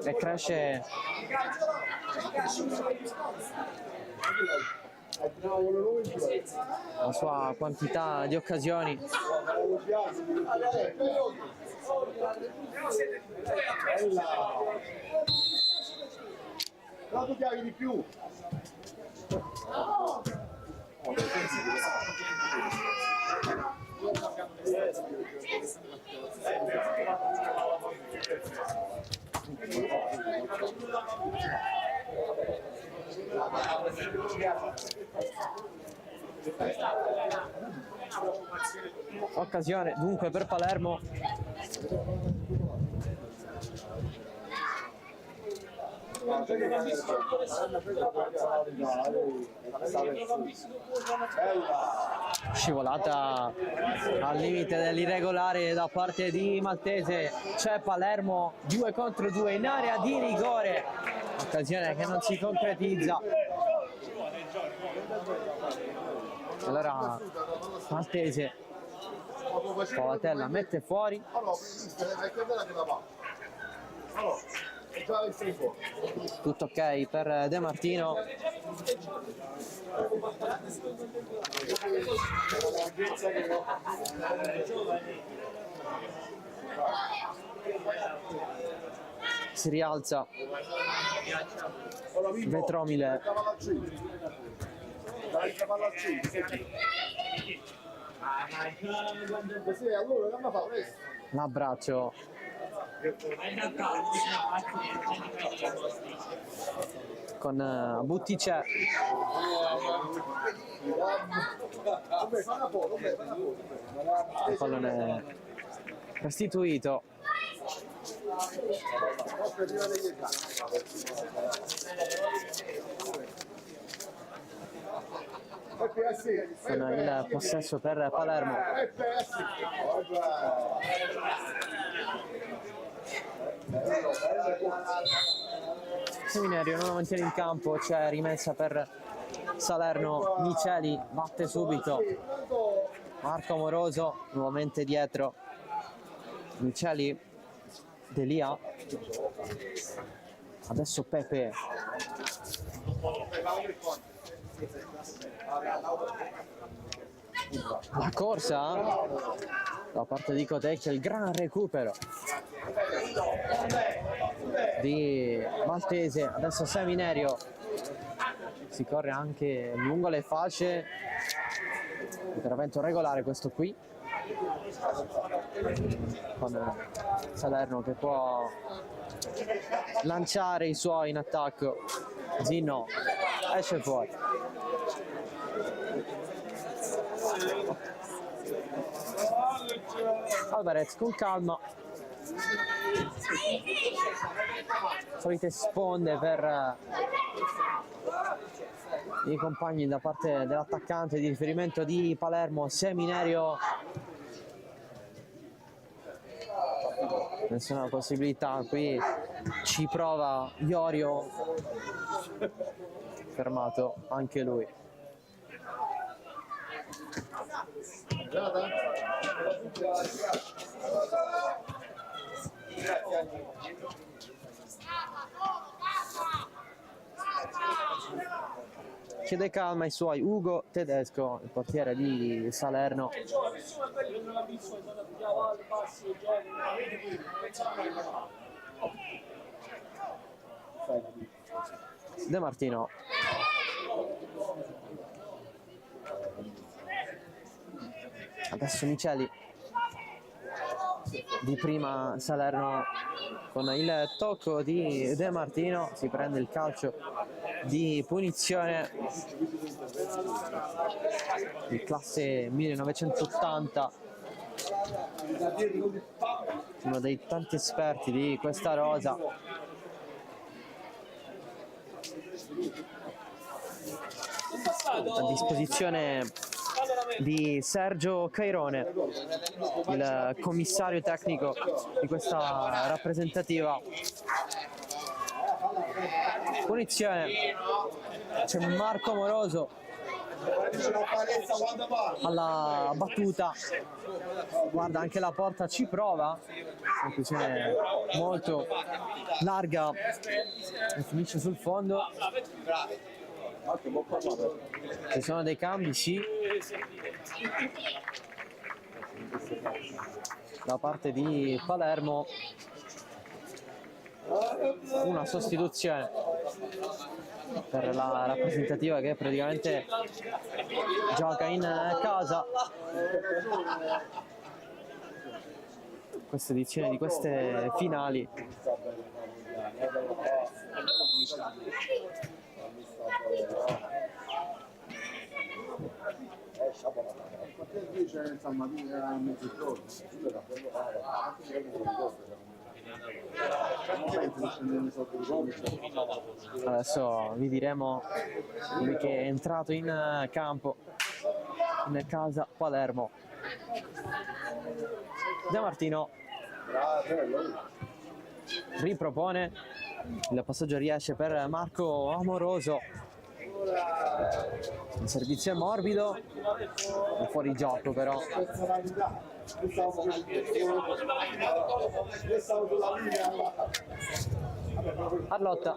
e cresce la sua quantità di occasioni. Però tu chiavi di più. Occasione dunque per Palermo. Scivolata al limite dell'irregolare da parte di Maltese, c'è Palermo 2 contro 2 in area di rigore, occasione che non si concretizza. Allora Maltese, Pavatella mette fuori, tutto ok per De Martino. Si rialza Vetromile, l'abbraccio con Butticè. Il pallone restituito. Con il possesso per Palermo. Seminario non lo mantiene in campo, c'è rimessa per Salerno. Miceli batte subito, Marco Amoroso nuovamente dietro. Miceli Delia, adesso Pepe, la corsa da parte di Cotecchia, il gran recupero di Maltese, adesso Seminerio, si corre anche lungo le fasce, intervento regolare questo qui, con Salerno che può lanciare i suoi in attacco. Zinno esce fuori. Alvarez con calma, solite sponde per i compagni da parte dell'attaccante di riferimento di Palermo, Seminerio. Nessuna possibilità, qui ci prova Iorio, fermato anche lui. Chiede calma ai suoi. Ugo Tedesco, il portiere di Salerno. De Martino. Adesso Miceli. Di prima Salerno con il tocco di De Martino, si prende il calcio di punizione di classe 1980, uno dei tanti esperti di questa rosa. A disposizione di Sergio Cairone, il commissario tecnico di questa rappresentativa. Punizione, c'è Marco Amoroso alla battuta, guarda anche la porta, ci prova, conclusione molto larga e finisce sul fondo. Ci sono dei cambi, sì, da parte di Palermo, una sostituzione per la rappresentativa che praticamente gioca in casa. Questa edizione di queste finali adesso vi diremo lui che è entrato in campo in casa Palermo. De Martino ripropone, il passaggio riesce per Marco Amoroso, il servizio è morbido, è fuori gioco però. Arlotta,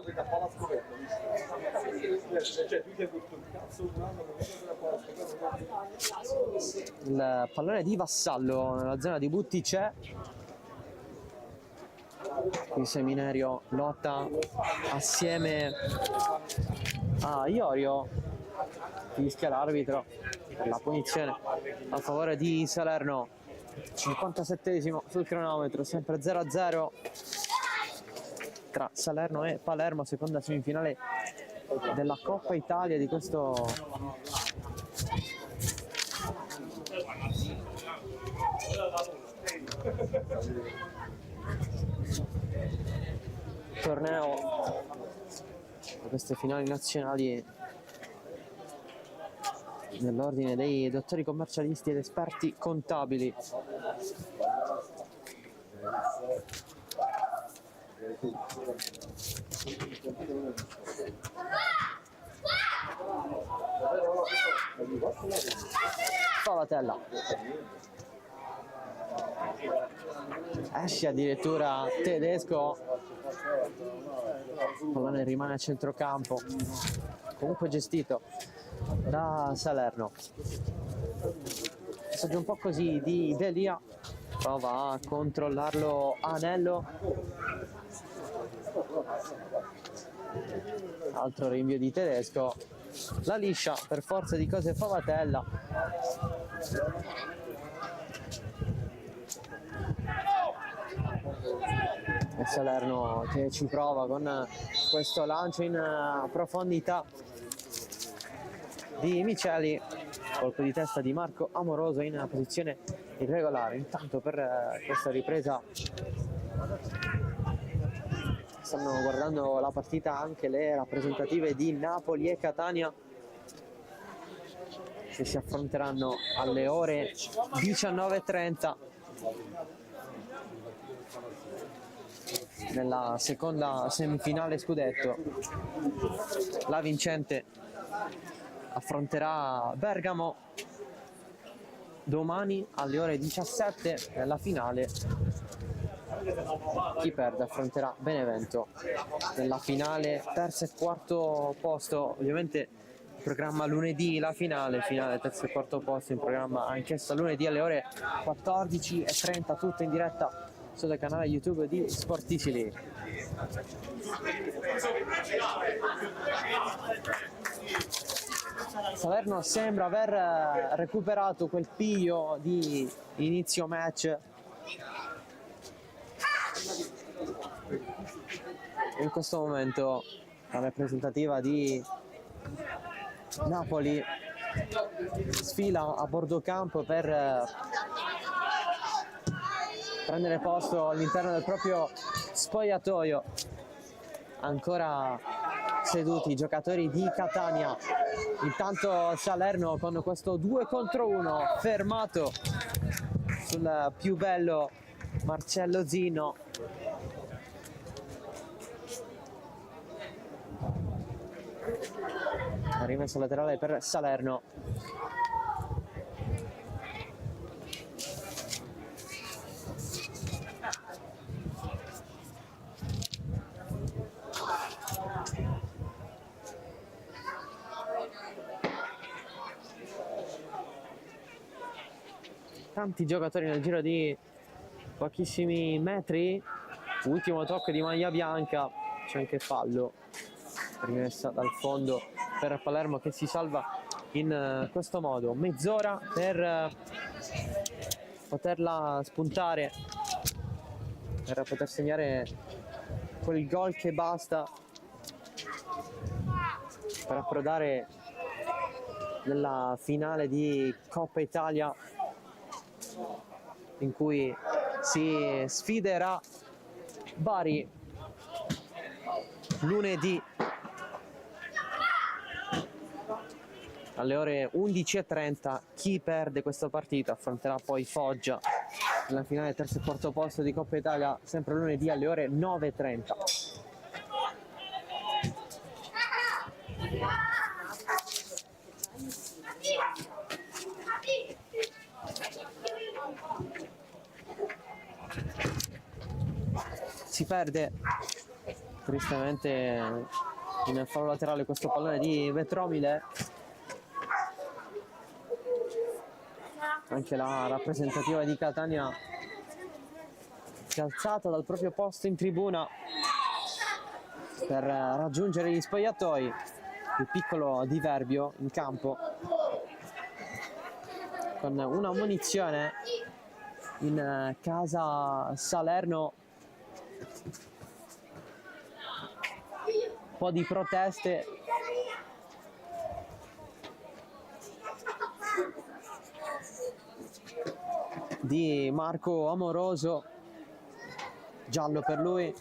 il pallone di Vassallo nella zona di Butticè. Qui Seminerio lotta assieme a Iorio, fischia l'arbitro per la punizione a favore di Salerno. 57esimo sul cronometro, sempre 0-0 tra Salerno e Palermo, seconda semifinale della Coppa Italia di questo torneo, queste finali nazionali nell'ordine dei dottori commercialisti ed esperti contabili. Favatella, esce addirittura Tedesco, il pallone rimane a centrocampo, comunque gestito da Salerno. Passaggio un po' così di Delia, prova a controllarlo Anello, altro rinvio di Tedesco, la liscia per forza di cose Favatella. E Salerno che ci prova con questo lancio in profondità di Miceli, colpo di testa di Marco Amoroso in posizione irregolare. Intanto per questa ripresa stanno guardando la partita anche le rappresentative di Napoli e Catania, che si affronteranno alle ore 19:30 nella seconda semifinale scudetto. La vincente affronterà Bergamo domani alle ore 17 nella finale. Chi perde affronterà Benevento nella finale terzo e quarto posto. Ovviamente in programma lunedì la finale terzo e quarto posto in programma anch'essa lunedì alle ore 14:30, tutto in diretta sul canale YouTube di Sport Sicily. Salerno sembra aver recuperato quel piglio di inizio match. In questo momento la rappresentativa di Napoli sfila a bordo campo per prendere posto all'interno del proprio spogliatoio. Ancora seduti i giocatori di Catania. Intanto Salerno con questo 2 contro 1 fermato sul più bello Marcello Zino. Rimessa laterale per Salerno. Tanti giocatori nel giro di pochissimi metri. Ultimo tocco di maglia bianca, c'è anche fallo, rimessa dal fondo per Palermo che si salva in questo modo. Mezz'ora per poterla spuntare, per poter segnare quel gol che basta per approdare nella finale di Coppa Italia, in cui si sfiderà Bari lunedì alle ore 11:30. Chi perde questa partita affronterà poi Foggia nella finale terzo e quarto posto di Coppa Italia, sempre lunedì alle ore 9:30. Si perde tristemente in fallo laterale questo pallone di Vetromile. Anche la rappresentativa di Catania si è alzata dal proprio posto in tribuna per raggiungere gli spogliatoi. Il piccolo diverbio in campo con una munizione in casa Salerno. Un po' di proteste di Marco Amoroso, giallo per lui.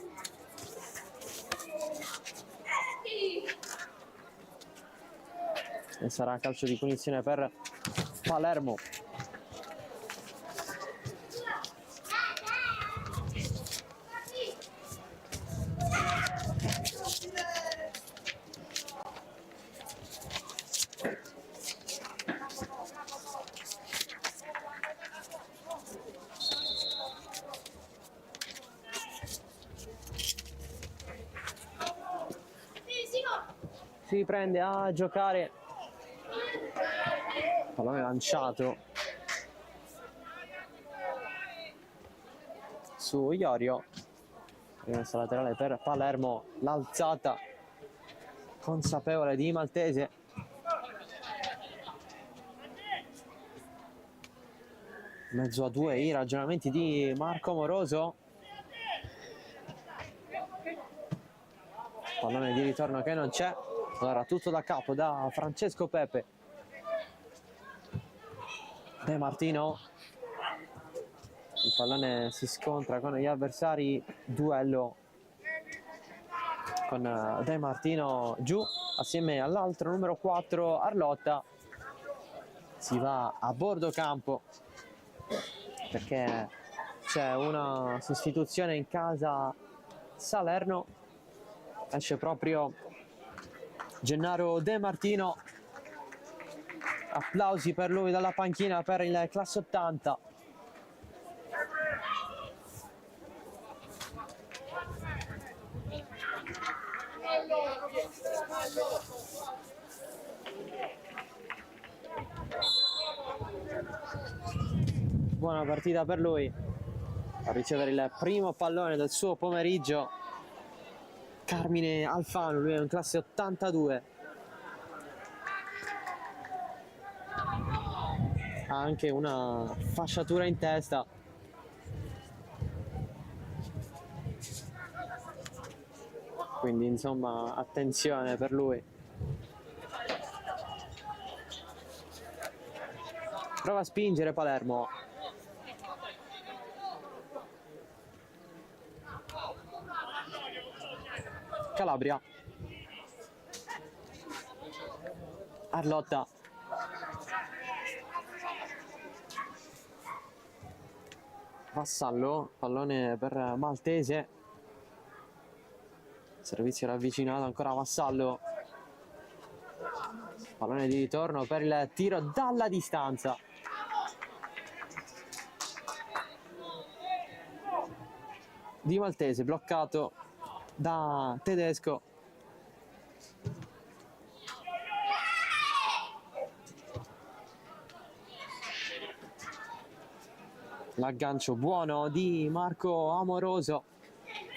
E sarà calcio di punizione per Palermo. si riprende a giocare, pallone lanciato su Iorio, rimessa laterale per Palermo, l'alzata consapevole di Maltese, mezzo a due i ragionamenti di Marco Moroso, pallone di ritorno che non c'è, allora tutto da capo da Francesco Pepe. De Martino, il pallone si scontra con gli avversari, duello con De Martino giù assieme all'altro numero 4 Arlotta. Si va a bordo campo perché c'è una sostituzione in casa Salerno, esce proprio Gennaro De Martino, applausi per lui dalla panchina per il classe 80. Buona partita per lui, a ricevere il primo pallone del suo pomeriggio Carmine Alfano, lui è un classe 82, ha anche una fasciatura in testa, quindi insomma attenzione per lui. Prova a spingere Palermo, Calabria, Arlotta, Vassallo, pallone per Maltese, servizio ravvicinato ancora Vassallo, pallone di ritorno per il tiro dalla distanza, di Maltese bloccato da Tedesco. L'aggancio buono di Marco Amoroso,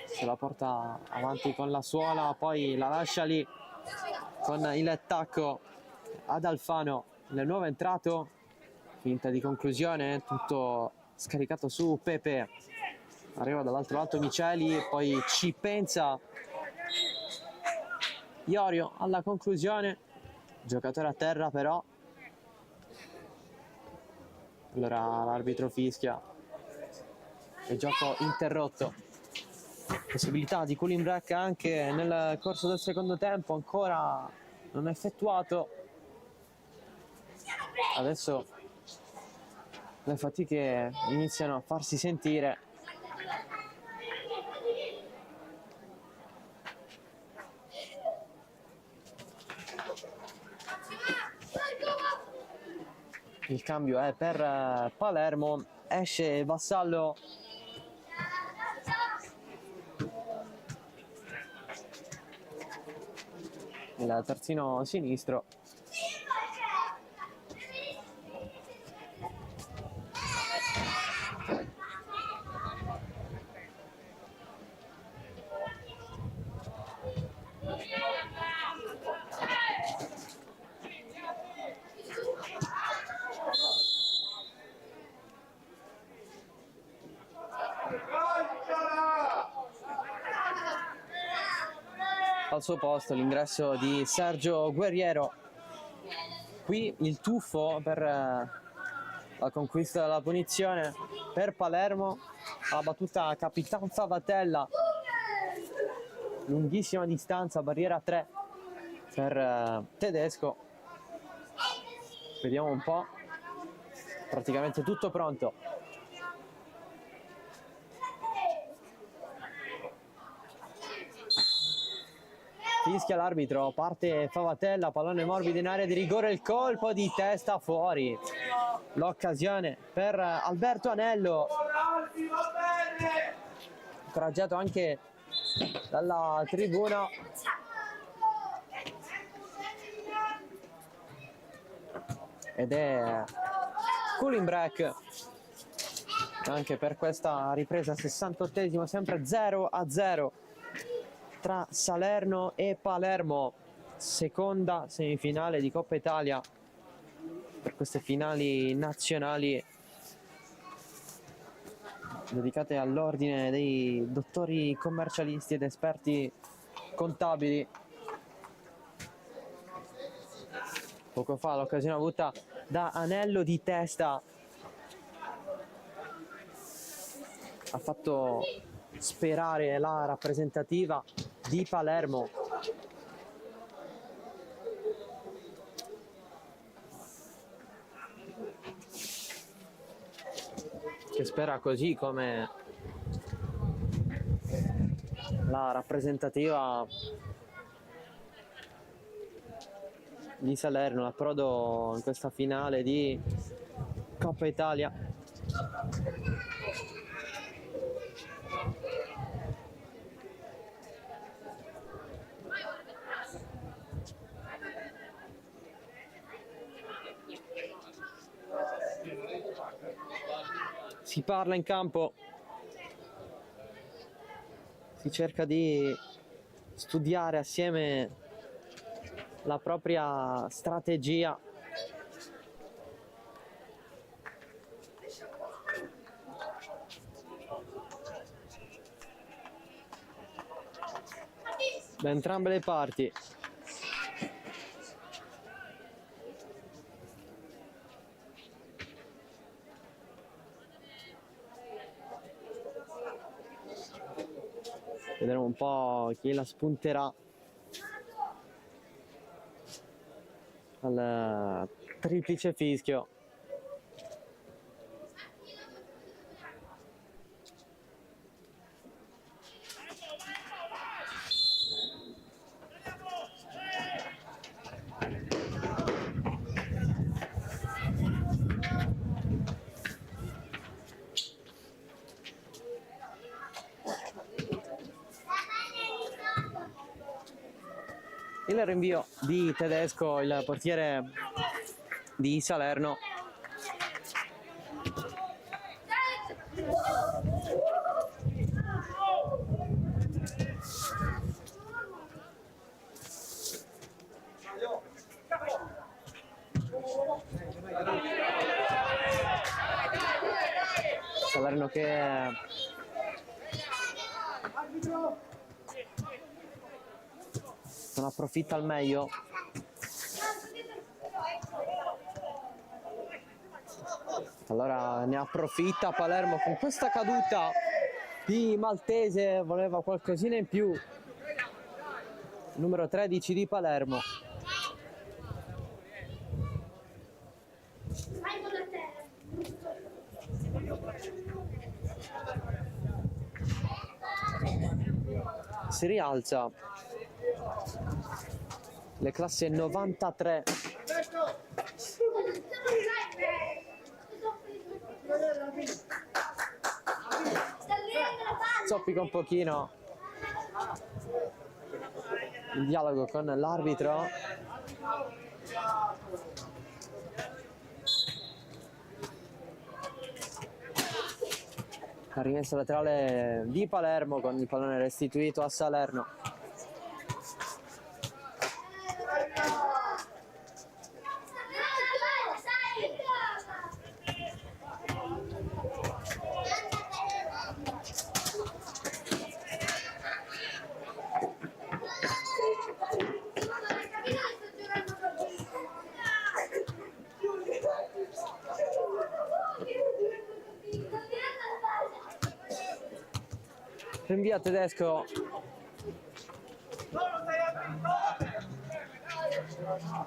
se la porta avanti con la suola, poi la lascia lì con il tacco ad Alfano, il nuovo entrato, finta di conclusione, tutto scaricato su Pepe, arriva dall'altro lato Miceli, poi ci pensa Iorio alla conclusione, giocatore a terra però, allora l'arbitro fischia e gioco interrotto. Possibilità di cooling break anche nel corso del secondo tempo, ancora non effettuato. Adesso le fatiche iniziano a farsi sentire. Il cambio è per Palermo, esce Vassallo, il terzino sinistro. Al suo posto l'ingresso di Sergio Guerriero. Qui il tuffo per la conquista della punizione per Palermo, la battuta Capitan Favatella, lunghissima distanza, barriera 3 per Tedesco. Vediamo un po', praticamente tutto pronto. Fischia l'arbitro, parte Favatella, pallone morbido in area di rigore, il colpo di testa fuori. L'occasione per Alberto Anello, incoraggiato anche dalla tribuna. ed è cooling break anche per questa ripresa 68esima, sempre 0-0 tra Salerno e Palermo, seconda semifinale di Coppa Italia per queste finali nazionali dedicate all'ordine dei dottori commercialisti ed esperti contabili. Poco fa l'occasione avuta da Anello di testa ha fatto sperare la rappresentativa di Palermo. Che spera, così come la rappresentativa di Salerno, l'approdo in questa finale di Coppa Italia. Si parla in campo, si cerca di studiare assieme la propria strategia. Da entrambe le parti. Vedremo un po' chi la spunterà al triplice fischio. Il rinvio di Tedesco, il portiere di Salerno. Salerno che non approfitta al meglio. Allora ne approfitta Palermo con questa caduta di Maltese, voleva qualcosina in più. Numero 13 di Palermo. Si rialza le classi 93. Zoppica un pochino il dialogo con l'arbitro. La rimessa laterale di Palermo con il pallone restituito a Salerno. Rinvia Tedesco.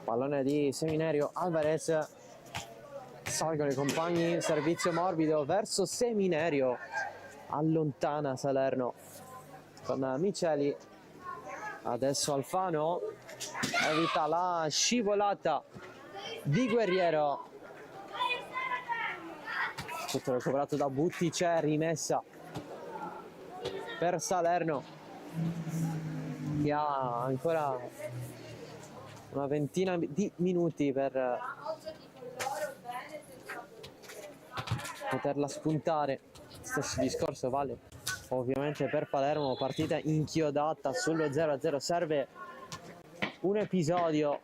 Pallone di Seminerio. Alvarez. Salgono i compagni. Servizio morbido verso Seminerio. Allontana Salerno con Miceli. Adesso Alfano evita la scivolata di Guerriero. Tutto recuperato da Buttice. Rimessa per Salerno, che ha ancora una ventina di minuti per poterla spuntare. Stesso discorso vale ovviamente per Palermo, partita inchiodata sullo 0-0, serve un episodio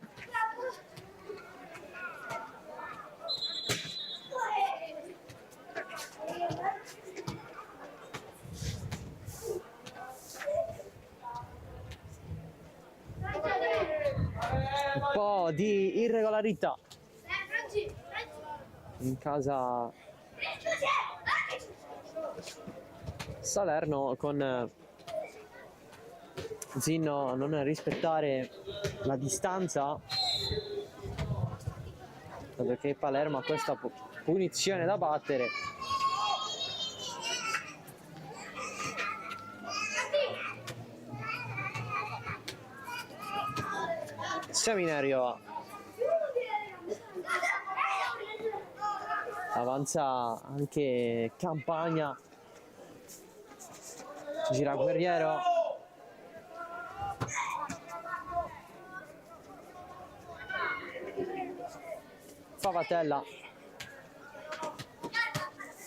un po' di irregolarità in casa Salerno, con Zinno a non rispettare la distanza, perché Palermo ha questa punizione da battere. Seminario avanza anche Campagna, gira Guerriero, Favatella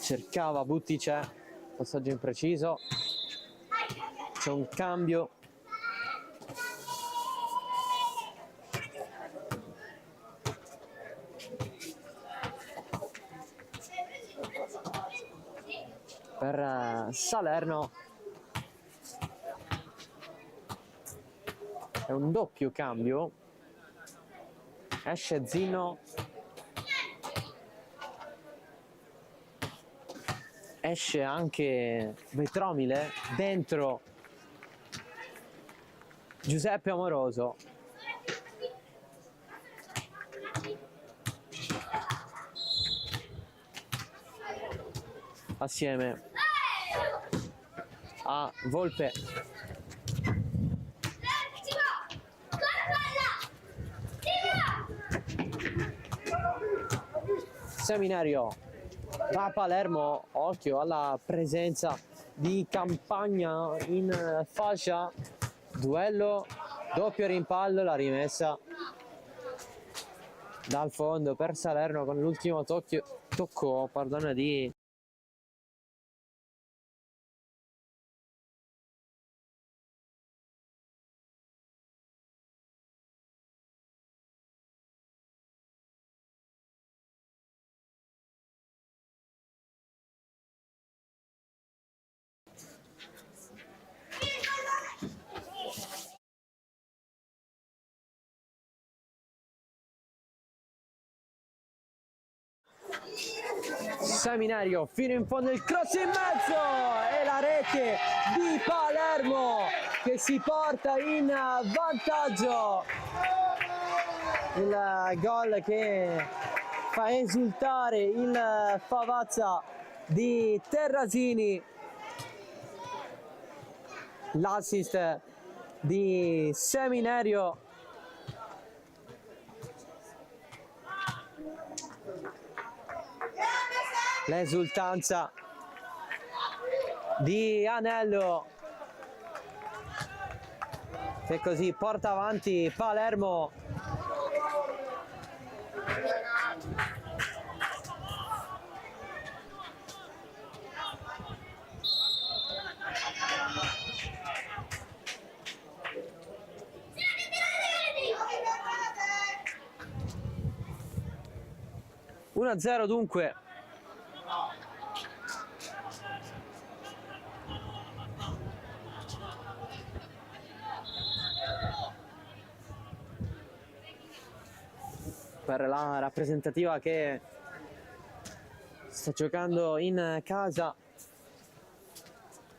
cercava Buttice, passaggio impreciso, c'è un cambio. Per Salerno è un doppio cambio, esce Zinno, esce anche Vetromile, dentro Giuseppe Amoroso. Assieme a Volpe. Seminario da Palermo, occhio alla presenza di Campagna in fascia, duello, doppio rimpallo, la rimessa dal fondo per Salerno con l'ultimo tocco di Seminario fino in fondo, il cross in mezzo e la rete di Palermo che si porta in vantaggio. Il gol che fa esultare il Favazza di Terrasini, l'assist di Seminario. L'esultanza di Anello che così porta avanti Palermo. Uno a 0 dunque. Per la rappresentativa che sta giocando in casa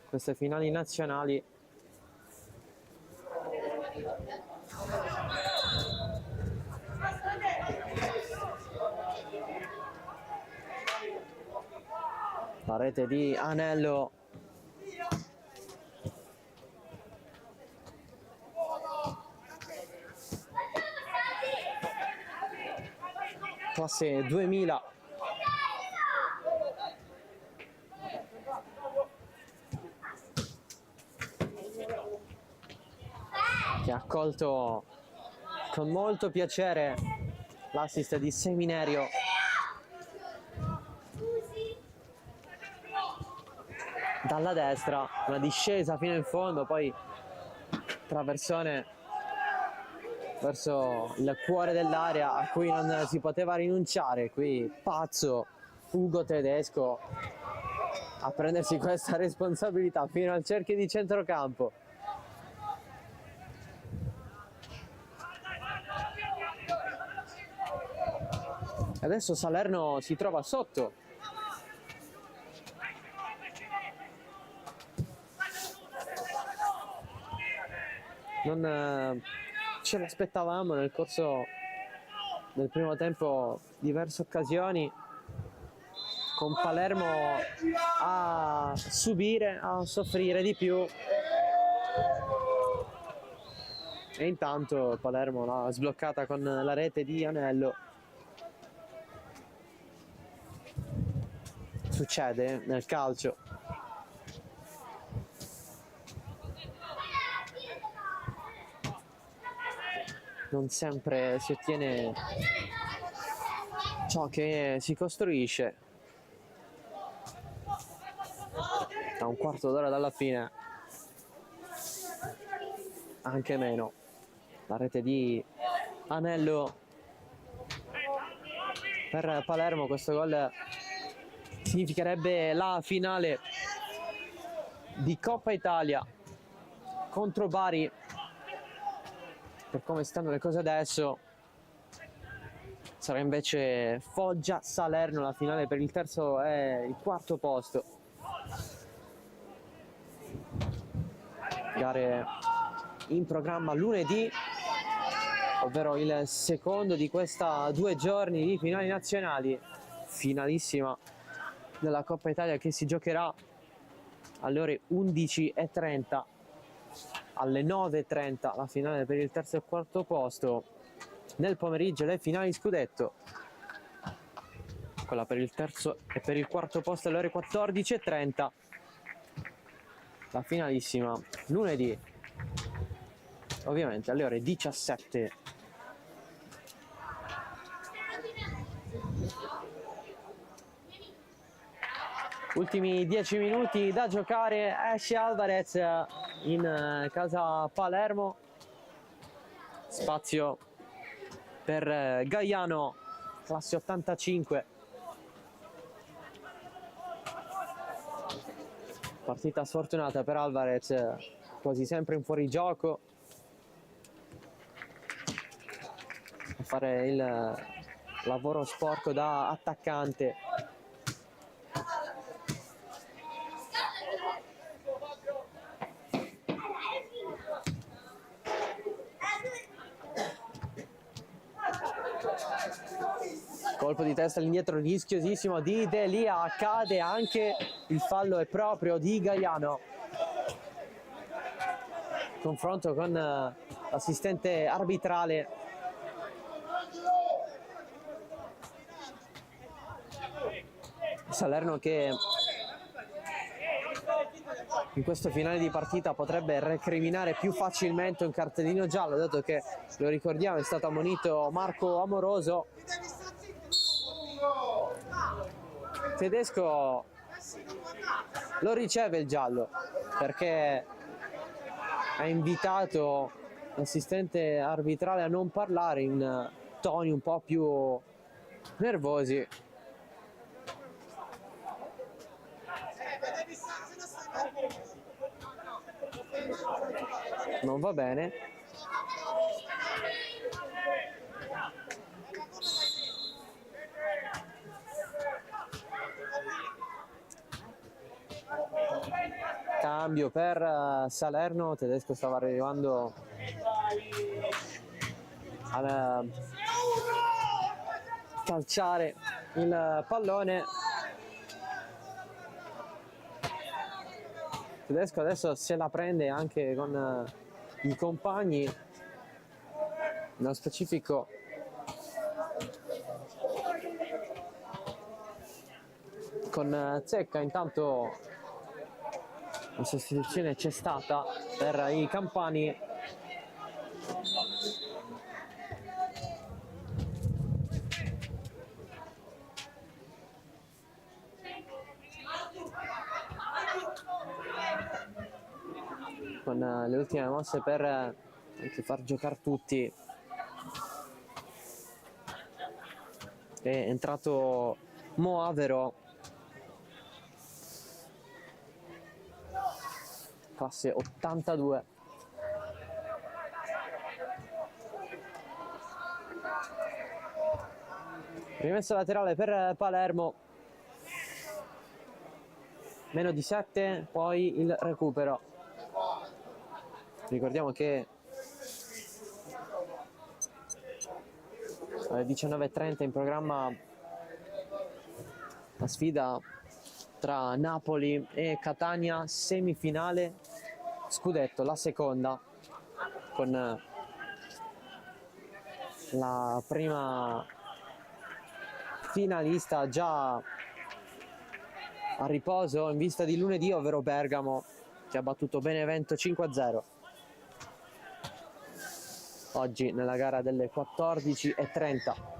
queste finali nazionali. La rete di Anello. Classe 2000. Che ha accolto con molto piacere l'assist di Seminario. dalla destra, una discesa fino in fondo, poi traversone verso il cuore dell'area a cui non si poteva rinunciare. Qui pazzo Ugo Tedesco a prendersi questa responsabilità fino al cerchio di centrocampo. Adesso Salerno si trova sotto. Non ce l'aspettavamo nel corso del primo tempo diverse occasioni, con Palermo a subire, a soffrire di più, e intanto Palermo l'ha sbloccata con la rete di Anello. Succede nel calcio. Non sempre si ottiene ciò che si costruisce. A un quarto d'ora dalla fine, anche meno, la rete di Anello per Palermo. Questo gol significherebbe la finale di Coppa Italia contro Bari. Per come stanno le cose adesso, sarà invece Foggia-Salerno la finale per il terzo e il quarto posto. Gare in programma lunedì, ovvero il secondo di questa 2 giorni di finali nazionali, finalissima della Coppa Italia che si giocherà alle ore 11:30. Alle 9:30 la finale per il terzo e quarto posto. Nel pomeriggio le finali scudetto, quella per il terzo e per il quarto posto alle ore 14:30. La finalissima lunedì, ovviamente alle ore 17. Ultimi 10 minuti da giocare. Esce Alvarez in casa Palermo. Spazio per Gaiano, classe 85. Partita sfortunata per Alvarez, quasi sempre in fuorigioco a fare il lavoro sporco da attaccante. Colpo di testa all'indietro rischiosissimo di Delia, accade anche il fallo è proprio di Gaiano. Confronto con l'assistente arbitrale. Salerno che in questo finale di partita potrebbe recriminare più facilmente un cartellino giallo, dato che, lo ricordiamo, è stato ammonito Marco Amoroso. Tedesco lo riceve il giallo perché ha invitato l'assistente arbitrale a non parlare in toni un po' più nervosi. Non va bene. Cambio per Salerno. Tedesco stava arrivando a calciare il pallone. Tedesco adesso se la prende anche con i compagni, nello specifico con Zecca. Intanto la sostituzione c'è stata per i campani. con le ultime mosse per anche far giocare tutti. È entrato Moavero, classe 82. Rimessa laterale per Palermo, meno di 7, poi il recupero. Ricordiamo che alle 19:30 in programma la sfida tra Napoli e Catania, semifinale scudetto, la seconda, con la prima finalista già a riposo in vista di lunedì, ovvero Bergamo, che ha battuto Benevento 5-0 oggi nella gara delle 14:30.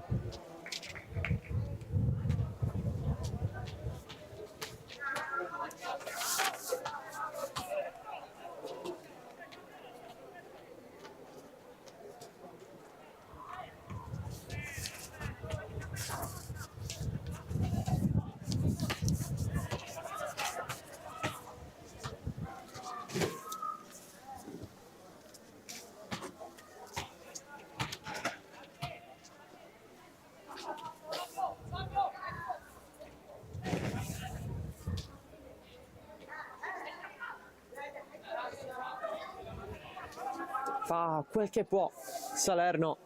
Fa quel che può Salerno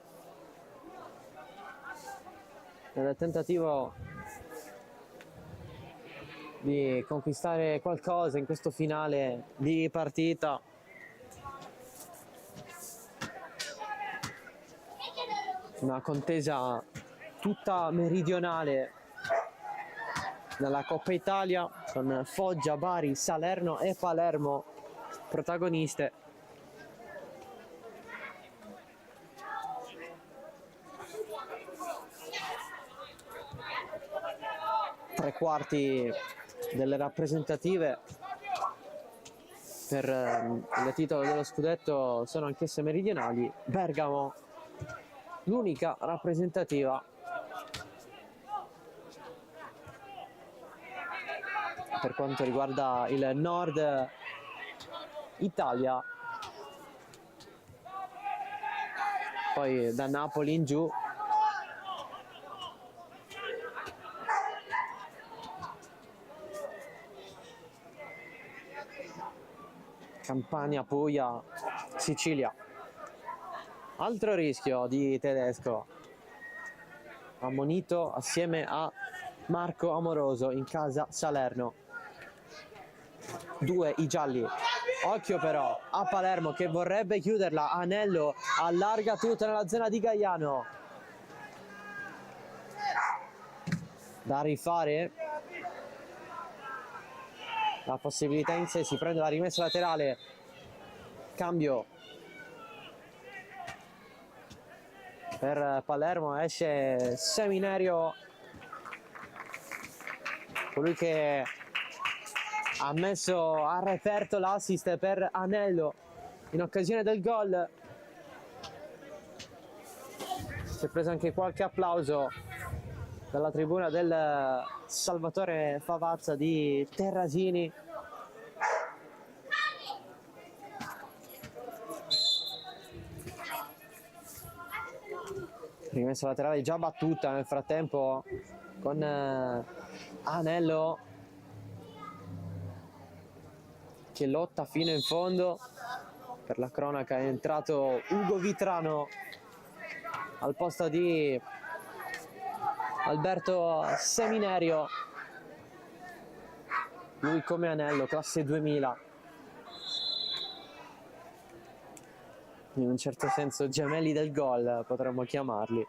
nel tentativo di conquistare qualcosa in questo finale di partita. Una contesa tutta meridionale nella Coppa Italia, con Foggia, Bari, Salerno e Palermo protagoniste. Tre quarti delle rappresentative per il titolo dello scudetto sono anch'esse meridionali. Bergamo l'unica rappresentativa. Per quanto riguarda il nord Italia, poi da Napoli in giù Campania, Puglia, Sicilia. Altro rischio di Tedesco, ammonito assieme a Marco Amoroso in casa Salerno. 2 i gialli. Occhio però a Palermo che vorrebbe chiuderla. Anello allarga tutto nella zona di Gaiano. Da rifare. La possibilità in sé, si prende la rimessa laterale. Cambio per Palermo, esce Seminario, colui che ha referto l'assist per Anello in occasione del gol. Si è preso anche qualche applauso dalla tribuna del Salvatore Favazza di Terrasini. Rimessa laterale già battuta nel frattempo con Anello che lotta fino in fondo. Per la cronaca è entrato Ugo Vitrano al posto di Alberto Seminario, lui come Anello, classe 2000, in un certo senso gemelli del gol potremmo chiamarli.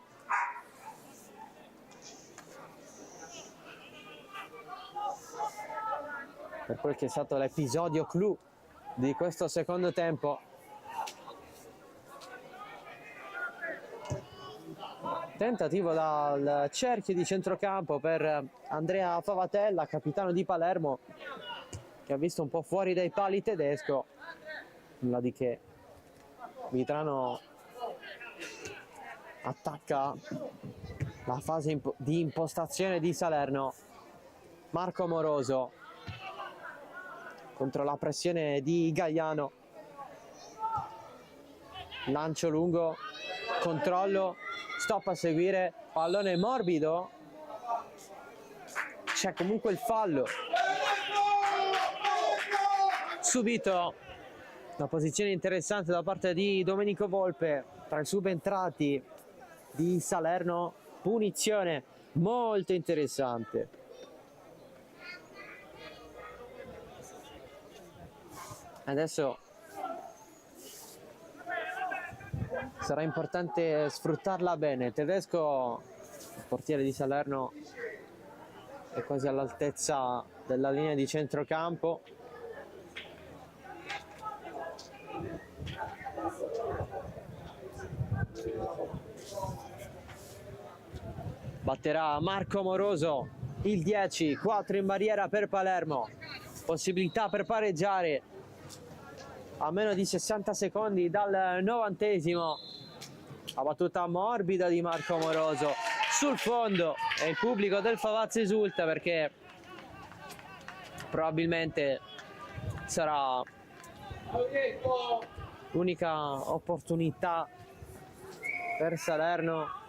Per quel che è stato l'episodio clou di questo secondo tempo. Tentativo dal cerchio di centrocampo per Andrea Favatella, capitano di Palermo, che ha visto un po' fuori dai pali Tedesco, nulla di che. Vitrano attacca la fase di impostazione di Salerno. Marco Amoroso contro la pressione di Gaiano. Lancio lungo, controllo, stop a seguire, pallone morbido. C'è comunque il fallo. Subito una posizione interessante da parte di Domenico Volpe tra i subentrati di Salerno. Punizione molto interessante. Adesso sarà importante sfruttarla bene. Tedesco, il portiere di Salerno, è quasi all'altezza della linea di centrocampo. Batterà Marco Amoroso, il 10, 4 in barriera per Palermo. Possibilità per pareggiare a meno di 60 secondi dal 90esimo. La battuta morbida di Marco Amoroso sul fondo e il pubblico del Favazza esulta perché probabilmente sarà l'unica opportunità per Salerno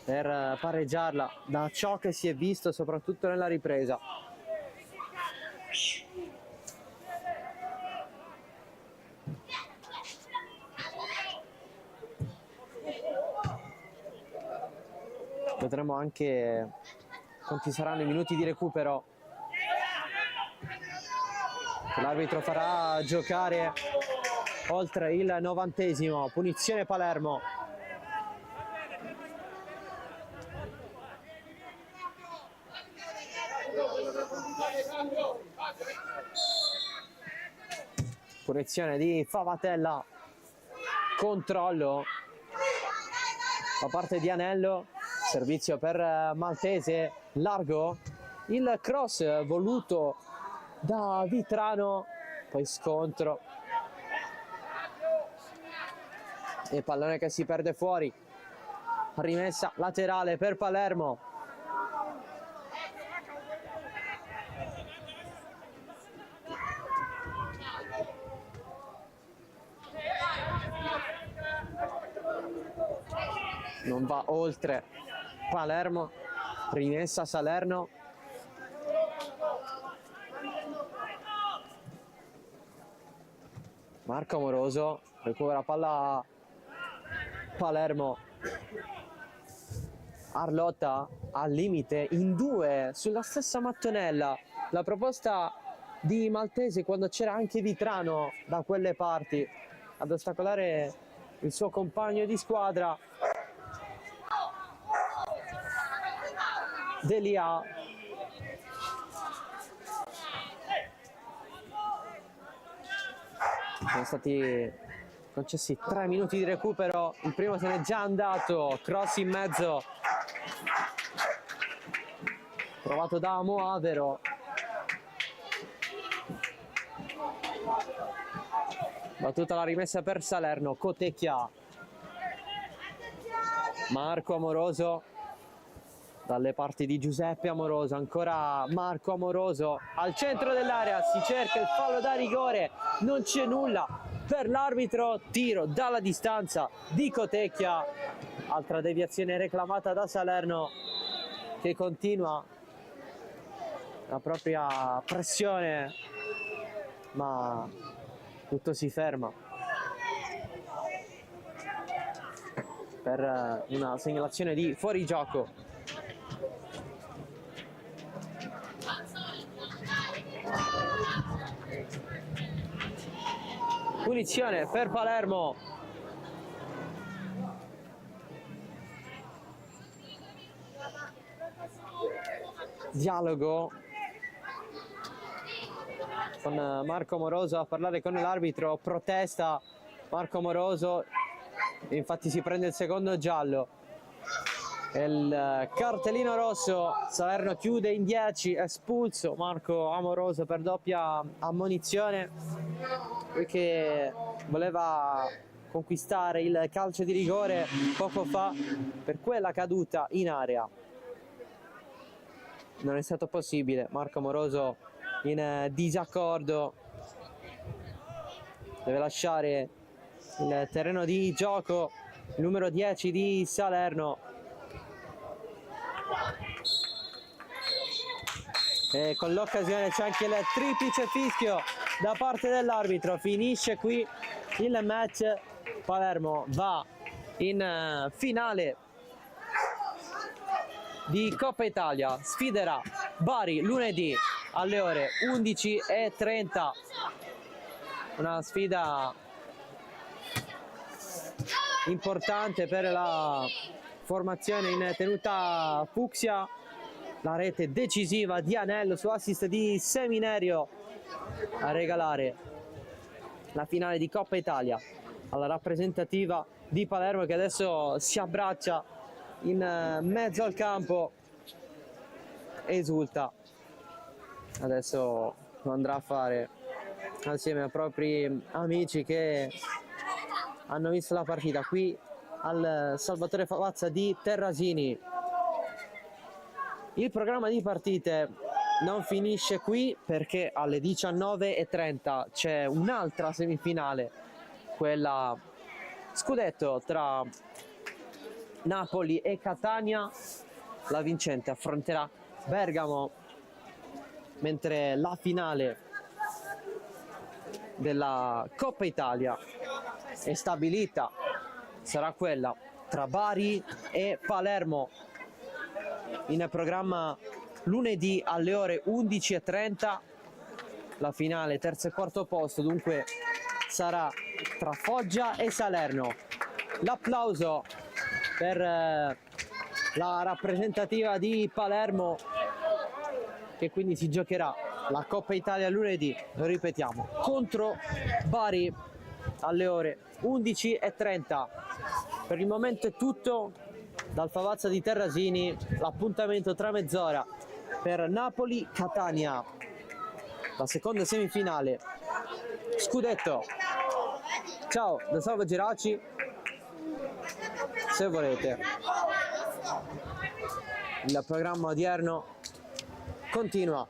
per pareggiarla, da ciò che si è visto soprattutto nella ripresa. Vedremo anche quanti saranno i minuti di recupero che l'arbitro farà giocare oltre il 90esimo. Punizione Palermo. Punizione di Favatella. Controllo da parte di Anello. Servizio per Maltese, largo, il cross voluto da Vitrano, poi scontro e pallone che si perde fuori. Rimessa laterale per Palermo. Non va oltre Palermo, rimessa Salerno. Marco Amoroso recupera palla Palermo. Arlotta al limite in due sulla stessa mattonella. La proposta di Maltese quando c'era anche Vitrano da quelle parti ad ostacolare il suo compagno di squadra. Delia. Sono stati concessi 3 minuti di recupero, il primo se n'è già andato, cross in mezzo provato da Moavero. Battuta la rimessa per Salerno, Cotecchia. Marco Amoroso dalle parti di Giuseppe Amoroso, ancora Marco Amoroso al centro dell'area, si cerca il fallo da rigore, non c'è nulla per l'arbitro, tiro dalla distanza di Cotecchia, altra deviazione reclamata da Salerno che continua la propria pressione, ma tutto si ferma per una segnalazione di fuorigioco. Punizione per Palermo. Dialogo con Marco Amoroso a parlare con l'arbitro, protesta Marco Amoroso, infatti si prende il secondo giallo. Il cartellino rosso, Salerno chiude in 10, espulso Marco Amoroso per doppia ammonizione. lui che voleva conquistare il calcio di rigore poco fa per quella caduta in area. Non è stato possibile, Marco Amoroso in disaccordo, deve lasciare il terreno di gioco il numero 10 di Salerno. E con l'occasione c'è anche il triplice fischio da parte dell'arbitro. Finisce qui il match. Palermo va in finale di Coppa Italia, sfiderà Bari lunedì alle ore 11:30. Una sfida importante per la formazione in tenuta fucsia. La rete decisiva di Anello su assist di Seminerio a regalare la finale di Coppa Italia alla rappresentativa di Palermo, che adesso si abbraccia in mezzo al campo, esulta. Adesso lo andrà a fare assieme ai propri amici che hanno visto la partita qui al Salvatore Favazza di Terrasini. Il programma di partite non finisce qui, perché alle 19:30 c'è un'altra semifinale, quella scudetto tra Napoli e Catania. La vincente affronterà Bergamo, mentre la finale della Coppa Italia è stabilita, sarà quella tra Bari e Palermo, in programma lunedì alle ore 11:30. La finale terzo e quarto posto dunque sarà tra Foggia e Salerno. L'applauso per la rappresentativa di Palermo, che quindi si giocherà la Coppa Italia lunedì, lo ripetiamo, contro Bari alle ore 11:30. Per il momento è tutto dal Favazza di Terrasini. L'appuntamento tra mezz'ora per Napoli-Catania, la seconda semifinale scudetto. Ciao da Salvo Geraci, se volete. Il programma odierno continua.